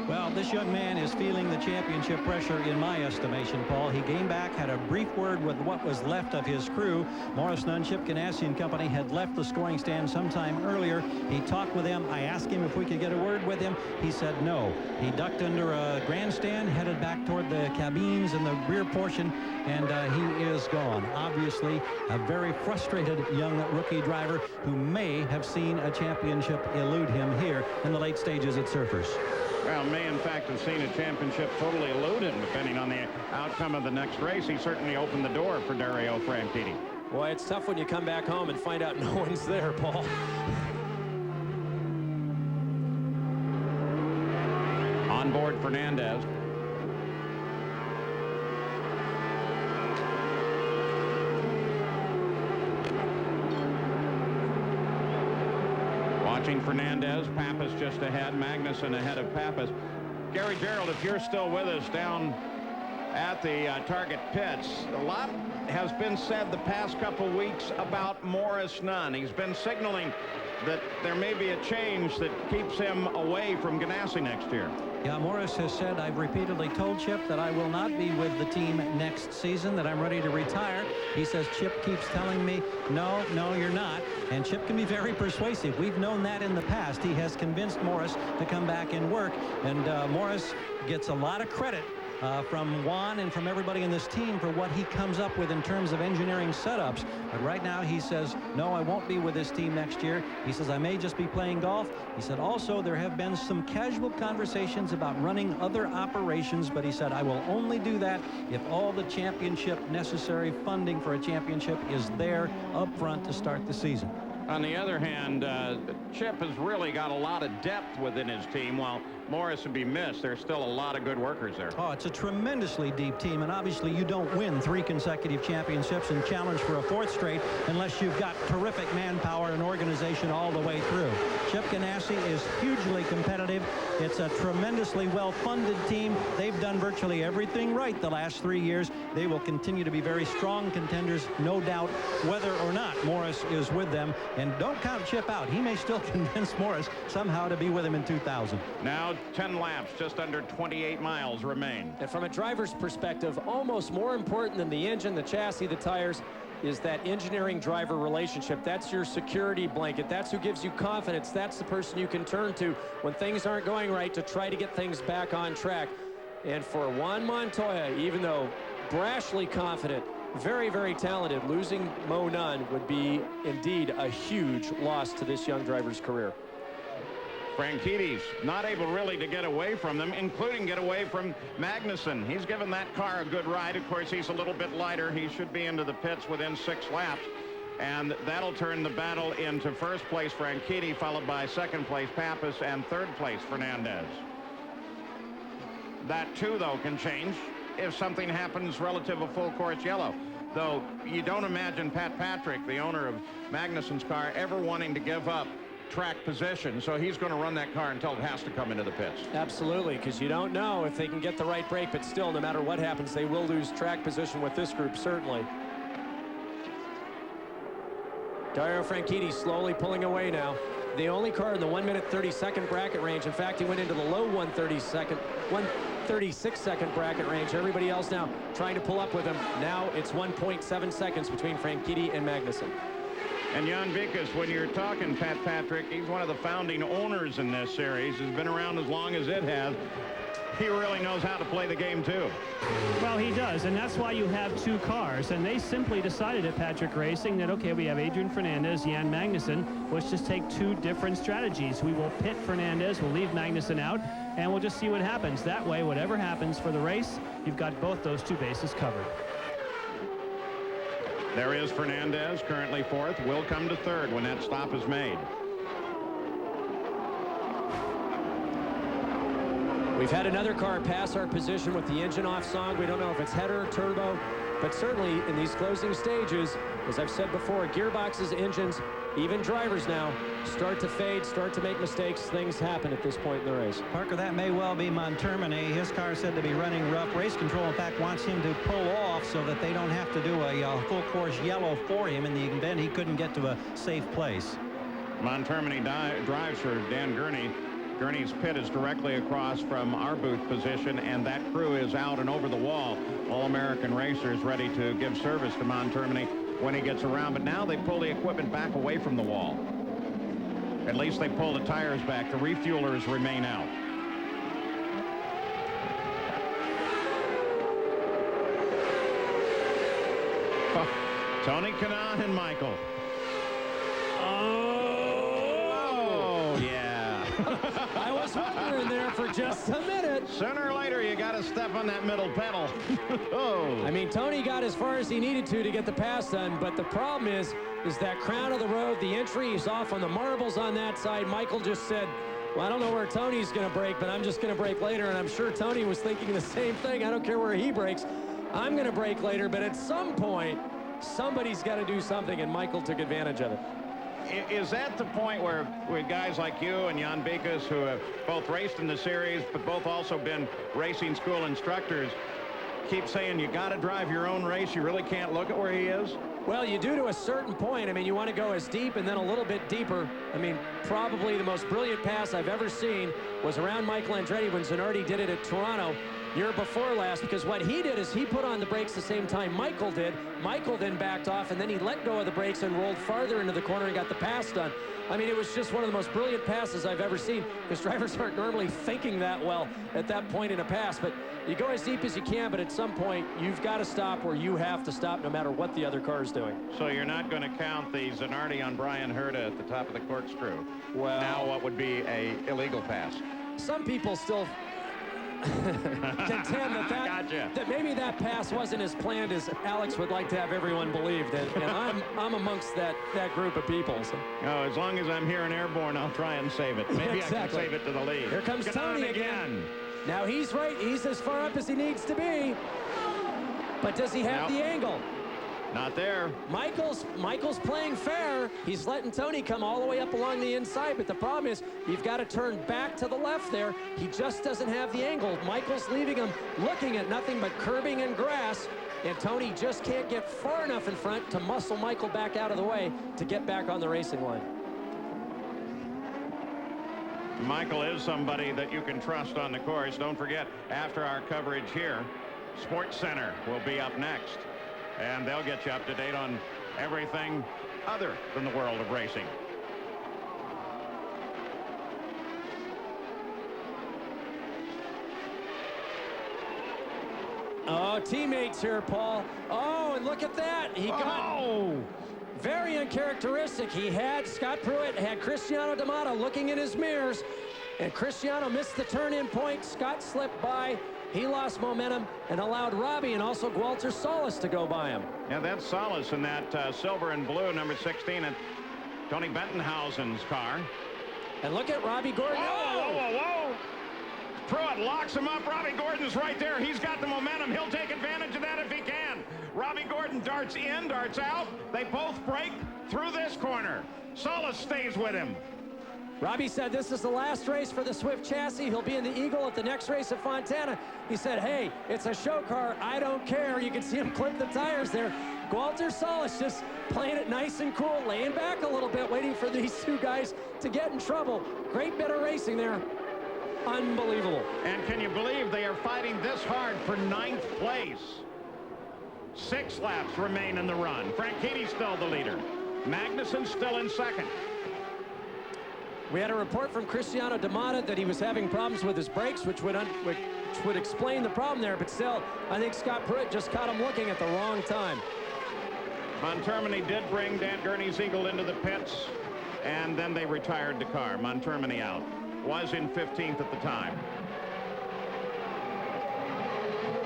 Well, this young man is feeling the championship pressure in my estimation, Paul. He came back, had a brief word with what was left of his crew. Morris Nunn, Chip Ganassi and company had left the scoring stand sometime earlier. He talked with them. I asked him if we could get a word with him. He said no. He ducked under a grandstand, headed back toward the cabines in the rear portion, and he is gone. Obviously, a very frustrated young rookie driver who may have seen a championship elude him here in the late stages at Surfers. Well, may in fact have seen a championship totally eluded, depending on the outcome of the next race. He certainly opened the door for Dario Franchitti. Boy, it's tough when you come back home and find out no one's there, Paul. On board Fernandez. Watching Fernandez, Pappas just ahead, Magnussen ahead of Pappas. Gary Gerould, if you're still with us down at the target pits, a lot has been said the past couple weeks about Morris Nunn. He's been signaling that there may be a change that keeps him away from Ganassi next year. Yeah, Morris has said, I've repeatedly told Chip that I will not be with the team next season, that I'm ready to retire. He says Chip keeps telling me, no, you're not. And Chip can be very persuasive. We've known that in the past. He has convinced Morris to come back and work. And Morris gets a lot of credit from Juan and from everybody in this team for what he comes up with in terms of engineering setups. But right now he says, no, I won't be with this team next year. He says, I may just be playing golf. He said, also, there have been some casual conversations about running other operations, but he said, I will only do that if all the championship necessary funding for a championship is there up front to start the season. On the other hand, Chip has really got a lot of depth within his team. While Morris would be missed, there's still a lot of good workers there. Oh, it's a tremendously deep team, and obviously you don't win 3 consecutive championships and challenge for a 4th straight unless you've got terrific manpower and organization all the way through. Chip Ganassi is hugely competitive. It's a tremendously well-funded team. They've done virtually everything right the last 3 years. They will continue to be very strong contenders, no doubt, whether or not Morris is with them. And don't count Chip out. He may still convince Morris somehow to be with him in 2000. Now 10 laps, just under 28 miles remain. And from a driver's perspective, almost more important than the engine, the chassis, the tires, is that engineering-driver relationship. That's your security blanket. That's who gives you confidence. That's the person you can turn to when things aren't going right to try to get things back on track. And for Juan Montoya, even though brashly confident, very, very talented, losing Mo Nunn would be indeed a huge loss to this young driver's career. Franchidi's not able really to get away from them, including get away from Magnussen. He's given that car a good ride. Of course, he's a little bit lighter. He should be into the pits within 6 laps. And that'll turn the battle into first place Franchitti, followed by second place Pappas, and third place Fernandez. That, too, though, can change if something happens relative to full course yellow. Though you don't imagine Pat Patrick, the owner of Magnussen's car, ever wanting to give up track position, so he's going to run that car until it has to come into the pits. Absolutely, because you don't know if they can get the right brake, but still, no matter what happens, they will lose track position with this group, certainly. Dario Franchitti slowly pulling away now. The only car in the 1-minute 30-second bracket range. In fact, he went into the low 136-second bracket range. Everybody else now trying to pull up with him. Now it's 1.7 seconds between Franchitti and Magnussen. And Jan Vikas, when you're talking Pat Patrick, he's one of the founding owners in this series. He's been around as long as it has. He really knows how to play the game, too. Well, he does, and that's why you have 2 cars. And they simply decided at Patrick Racing that, okay, we have Adrian Fernandez, Jan Magnussen. Let's just take 2 different strategies. We will pit Fernandez, we'll leave Magnussen out, and we'll just see what happens. That way, whatever happens for the race, you've got both those 2 bases covered. There is Fernandez, currently 4th, will come to 3rd when that stop is made. We've had another car pass our position with the engine off song. We don't know if it's header, turbo, but certainly in these closing stages, as I've said before, gearboxes, engines, even drivers now start to fade, start to make mistakes. Things happen at this point in the race. Parker, that may well be Montermini. His car is said to be running rough. Race control, in fact, wants him to pull off so that they don't have to do a full course yellow for him in the event he couldn't get to a safe place. Montermini drives for Dan Gurney. Gurney's pit is directly across from our booth position, and that crew is out and over the wall. All-American racers ready to give service to Montermini when he gets around. But now they pull the equipment back away from the wall. At least they pull the tires back. The refuelers remain out. Tony Kanaan and Michael. Oh, yeah. I was wondering there for just a minute. Sooner or later, you got to step on that middle pedal. Oh. I mean, Tony got as far as he needed to get the pass done, but the problem is that crown of the road, the entry, he's off on the marbles on that side. Michael just said, well, I don't know where Tony's going to brake, but I'm just going to brake later, and I'm sure Tony was thinking the same thing. I don't care where he brakes. I'm going to brake later, but at some point, somebody's got to do something, and Michael took advantage of it. Is that the point where guys like you and Jan Vikas, who have both raced in the series, but both also been racing school instructors, keep saying you got to drive your own race? You really can't look at where he is? Well, you do to a certain point. I mean, you want to go as deep and then a little bit deeper. I mean, probably the most brilliant pass I've ever seen was around Michael Andretti when Zanardi did it at Toronto. year before last, because what he did is he put on the brakes the same time Michael did. Michael then backed off, and then he let go of the brakes and rolled farther into the corner and got the pass done. I mean, it was just one of the most brilliant passes I've ever seen, because drivers aren't normally thinking that well at that point in a pass. But you go as deep as you can, but at some point, you've got to stop where you have to stop no matter what the other car is doing. So you're not going to count the Zanardi on Brian Herta at the top of the corkscrew. Well, now what would be a illegal pass? Some people still contend that maybe that pass wasn't as planned as Alex would like to have everyone believe. And I'm amongst that group of people. So. Oh, as long as I'm here and airborne, I'll try and save it. Maybe exactly. I can save it to the lead. Here comes Tony again. Now he's right. He's as far up as he needs to be. But does he have the angle? Not there. Michael's playing fair. He's letting Tony come all the way up along the inside, but the problem is you've got to turn back to the left there. He just doesn't have the angle. Michael's leaving him looking at nothing but curbing and grass, and Tony just can't get far enough in front to muscle Michael back out of the way to get back on the racing line. Michael is somebody that you can trust on the course. Don't forget, after our coverage here, Sports Center will be up next. And they'll get you up to date on everything other than the world of racing. Oh, teammates here, Paul. Oh, and look at that. He got very uncharacteristic. He had Scott Pruitt, had Cristiano D'Amato looking in his mirrors, and Cristiano missed the turn-in point. Scott slipped by. He lost momentum and allowed Robbie and also Walter Solis to go by him. Yeah, that's Solis in that silver and blue, number 16, at Tony Bentonhausen's car. And look at Robbie Gordon. Whoa. Pruitt locks him up. Robbie Gordon's right there. He's got the momentum. He'll take advantage of that if he can. Robbie Gordon darts in, darts out. They both break through this corner. Solis stays with him. Robbie said this is the last race for the Swift chassis. He'll be in the Eagle at the next race at Fontana. He said, hey, it's a show car. I don't care. You can see him clip the tires there. Walter Solis just playing it nice and cool, laying back a little bit, waiting for these two guys to get in trouble. Great bit of racing there. Unbelievable. And can you believe they are fighting this hard for 9th place? 6 laps remain in the run. Franchitti's still the leader. Magnussen still in second. We had a report from Cristiano D'Amato that he was having problems with his brakes, which would explain the problem there. But still, I think Scott Pruitt just caught him looking at the wrong time. Montermini did bring Dan Gurney's Eagle into the pits, and then they retired the car. Montermini out. Was in 15th at the time.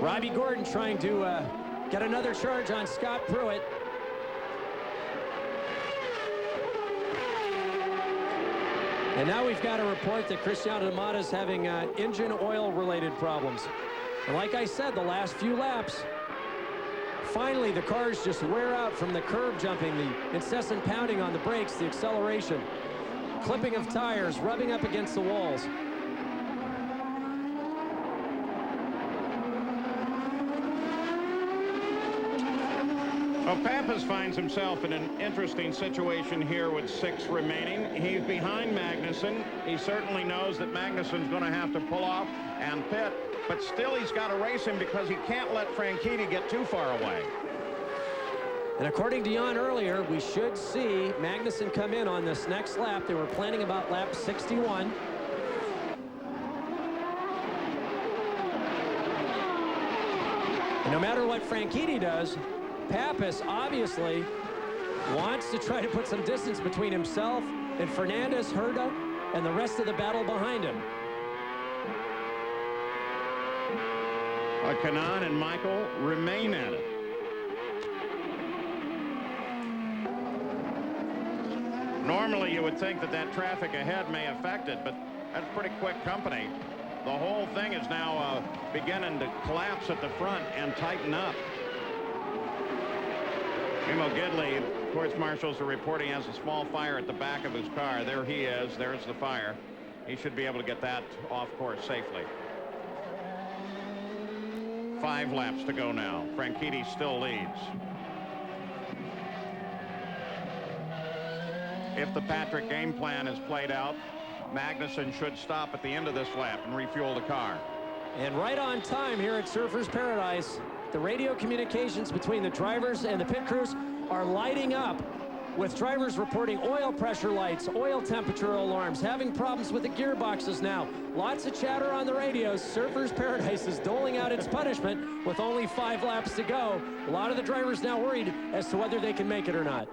Robbie Gordon trying to get another charge on Scott Pruitt. And now we've got a report that Cristiano D'Amato is having engine oil related problems. And like I said, the last few laps, finally the cars just wear out from the curb jumping, the incessant pounding on the brakes, the acceleration, clipping of tires, rubbing up against the walls. Well, Pappas finds himself in an interesting situation here with 6 remaining. He's behind Magnussen. He certainly knows that Magnussen's going to have to pull off and pit, but still he's got to race him because he can't let Franchitti get too far away. And according to Jan earlier, we should see Magnussen come in on this next lap. They were planning about lap 61. And no matter what Franchitti does, Pappas obviously wants to try to put some distance between himself and Fernandez, Herta, and the rest of the battle behind him. Kanaan and Michael remain at it. Normally you would think that that traffic ahead may affect it, but that's pretty quick company. The whole thing is now beginning to collapse at the front and tighten up. Remo Gidley, course marshals are reporting, has a small fire at the back of his car. There he is. There's the fire. He should be able to get that off course safely. 5 laps to go now. Franchitti still leads. If the Patrick game plan is played out, Magnussen should stop at the end of this lap and refuel the car. And right on time here at Surfers Paradise, the radio communications between the drivers and the pit crews are lighting up with drivers reporting oil pressure lights, oil temperature alarms, having problems with the gearboxes now. Lots of chatter on the radios. Surfers Paradise is doling out its punishment with only 5 laps to go. A lot of the drivers now worried as to whether they can make it or not.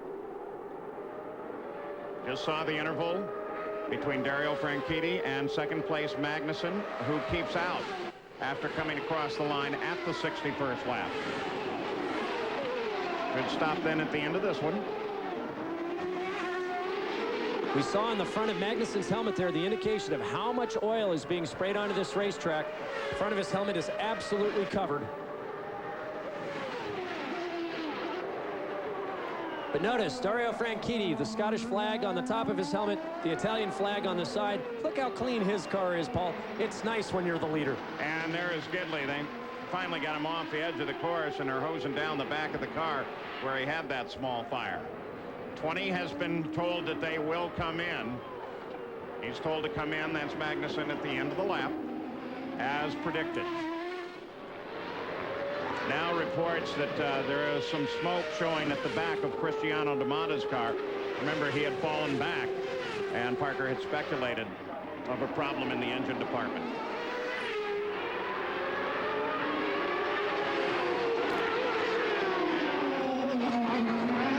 Just saw the interval between Dario Franchitti and second place Magnussen, who keeps out after coming across the line at the 61st lap. Good stop then at the end of this one. We saw on the front of Magnussen's helmet there the indication of how much oil is being sprayed onto this racetrack. The front of his helmet is absolutely covered. But notice, Dario Franchitti, the Scottish flag on the top of his helmet, the Italian flag on the side. Look how clean his car is, Paul. It's nice when you're the leader. And there is Gidley. They finally got him off the edge of the course and are hosing down the back of the car where he had that small fire. 20 has been told that they will come in. He's told to come in. That's Magnussen at the end of the lap, as predicted. Now reports that there is some smoke showing at the back of Cristiano Damada's car. Remember, he had fallen back, and Parker had speculated of a problem in the engine department.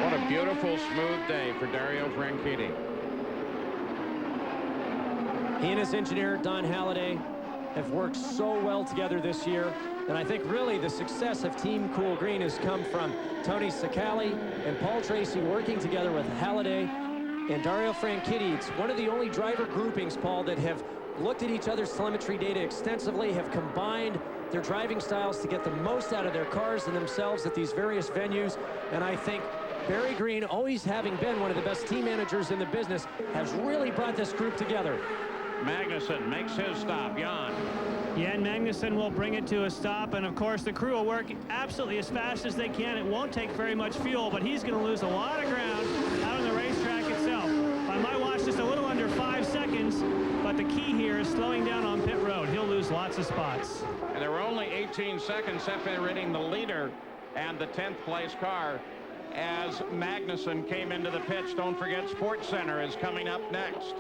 What a beautiful, smooth day for Dario Franchitti. He and his engineer, Don Halliday, have worked so well together this year. And I think really the success of Team Cool Green has come from Tony Sacali and Paul Tracy working together with Halliday and Dario Franchitti. It's one of the only driver groupings, Paul, that have looked at each other's telemetry data extensively, have combined their driving styles to get the most out of their cars and themselves at these various venues. And I think Barry Green, always having been one of the best team managers in the business, has really brought this group together. Magnussen makes his stop. Jan. Yeah, and Magnussen will bring it to a stop, and of course the crew will work absolutely as fast as they can. It won't take very much fuel, but he's going to lose a lot of ground out on the racetrack itself. By my watch, just a little under 5 seconds, but the key here is slowing down on pit road. He'll lose lots of spots. And there were only 18 seconds separating the leader and the 10th place car as Magnussen came into the pits. Don't forget, Sports Center is coming up next.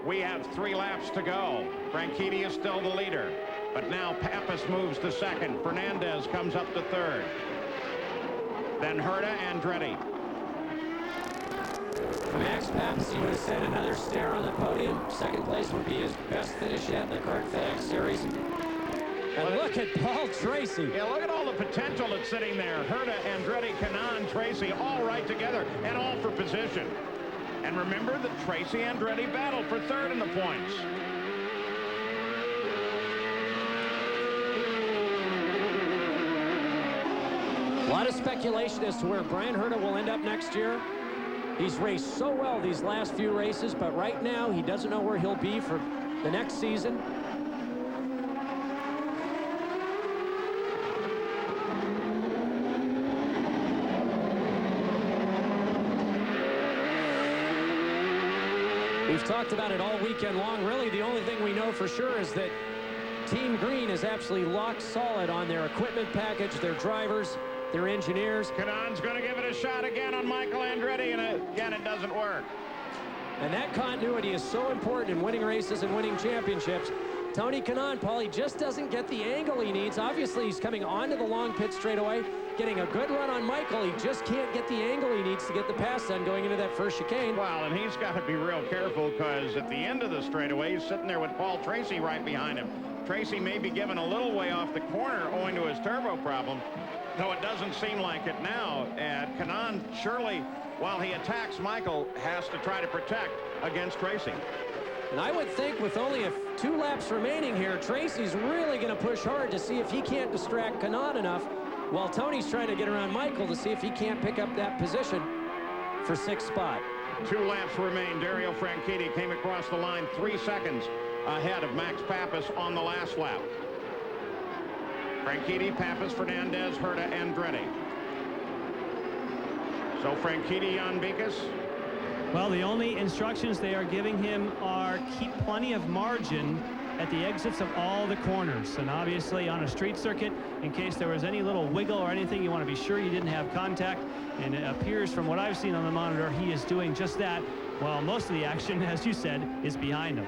We have 3 laps to go. Franchitti is still the leader, but now Pappas moves to second. Fernandez comes up to third. Then Herta Andretti. Max Pappas, he would have set another stare on the podium. Second place would be his best finish yet in the CART FedEx Series. And look at Paul Tracy. Yeah, look at all the potential that's sitting there. Herta, Andretti, Kanaan, Tracy, all right together, and all for position. And remember that Tracy Andretti battled for third in the points. A lot of speculation as to where Bryan Herta will end up next year. He's raced so well these last few races, but right now he doesn't know where he'll be for the next season. We've talked about it all weekend long. Really, the only thing we know for sure is that Team Green is absolutely locked solid on their equipment package, their drivers, their engineers. Kanaan's going to give it a shot again on Michael Andretti, and again, it doesn't work. And that continuity is so important in winning races and winning championships. Tony Kanaan, Paul, he just doesn't get the angle he needs. Obviously, he's coming onto the long pit straightaway, getting a good run on Michael. He just can't get the angle he needs to get the pass done going into that first chicane. Well, and he's got to be real careful because at the end of the straightaway, he's sitting there with Paul Tracy right behind him. Tracy may be given a little way off the corner owing to his turbo problem, though it doesn't seem like it now. And Kanaan surely, while he attacks Michael, has to try to protect against Tracy. And I would think with only 2 laps remaining here, Tracy's really going to push hard to see if he can't distract Kanaan enough, while Tony's trying to get around Michael to see if he can't pick up that position for 6th spot. 2 laps remain. Dario Franchitti came across the line 3 seconds ahead of Max Pappas on the last lap. Franchitti, Pappas, Fernandez, Herta, Andretti. So Franchitti, Jan Beekes. Well, the only instructions they are giving him are keep plenty of margin at the exits of all the corners. And obviously on a street circuit, in case there was any little wiggle or anything, you want to be sure you didn't have contact. And it appears from what I've seen on the monitor, he is doing just that, while most of the action, as you said, is behind him.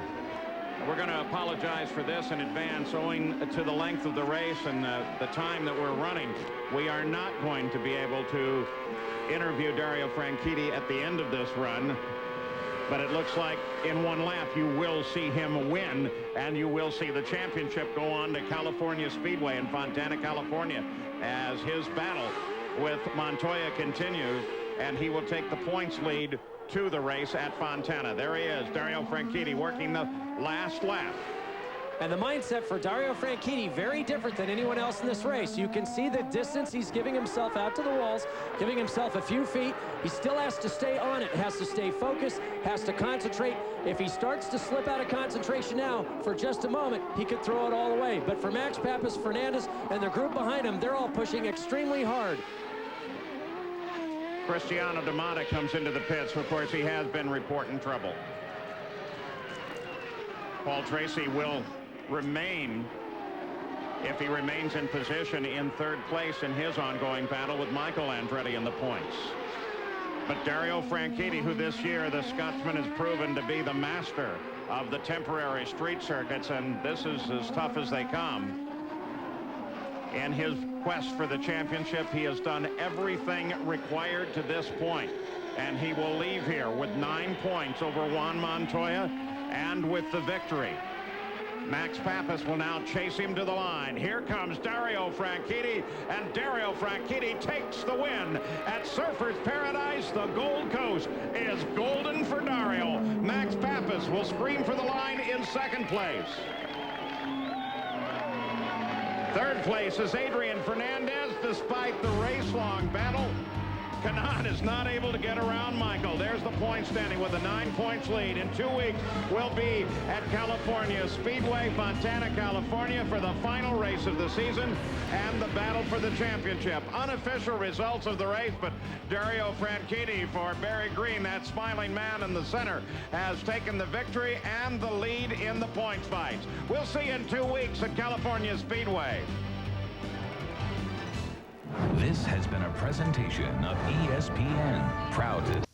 We're going to apologize for this in advance, owing to the length of the race and the time that we're running. We are not going to be able to interview Dario Franchitti at the end of this run, but it looks like in one lap you will see him win, and you will see the championship go on to California Speedway in Fontana, California, as his battle with Montoya continues, and he will take the points lead to the race at Fontana. There he is, Dario Franchitti, working the last lap. And the mindset for Dario Franchitti, very different than anyone else in this race. You can see the distance he's giving himself out to the walls, giving himself a few feet. He still has to stay on it, has to stay focused, has to concentrate. If he starts to slip out of concentration now for just a moment, he could throw it all away. But for Max Papis, Fernandez, and the group behind him, they're all pushing extremely hard. Cristiano D'Amata comes into the pits. Of course, he has been reporting trouble. Paul Tracy will remain, if he remains in position, in third place in his ongoing battle with Michael Andretti in the points. But Dario Franchitti, who this year the Scotsman has proven to be the master of the temporary street circuits, and this is as tough as they come. In his quest for the championship, he has done everything required to this point, and he will leave here with 9 points over Juan Montoya and with the victory. Max Papis will now chase him to the line. Here comes Dario Franchitti, and Dario Franchitti takes the win at Surfers Paradise. The Gold Coast is golden for Dario. Max Papis will scream for the line in second place. Third place is Adrian Fernandez. Despite the race-long battle, Kanaan is not able to get around Michael. There's the point standing with a 9 points lead. In 2 weeks, we'll be at California Speedway, Fontana, California, for the final race of the season and the battle for the championship. Unofficial results of the race, but Dario Franchitti for Barry Green, that smiling man in the center, has taken the victory and the lead in the points fights. We'll see you in 2 weeks at California Speedway. This has been a presentation of ESPN, proud to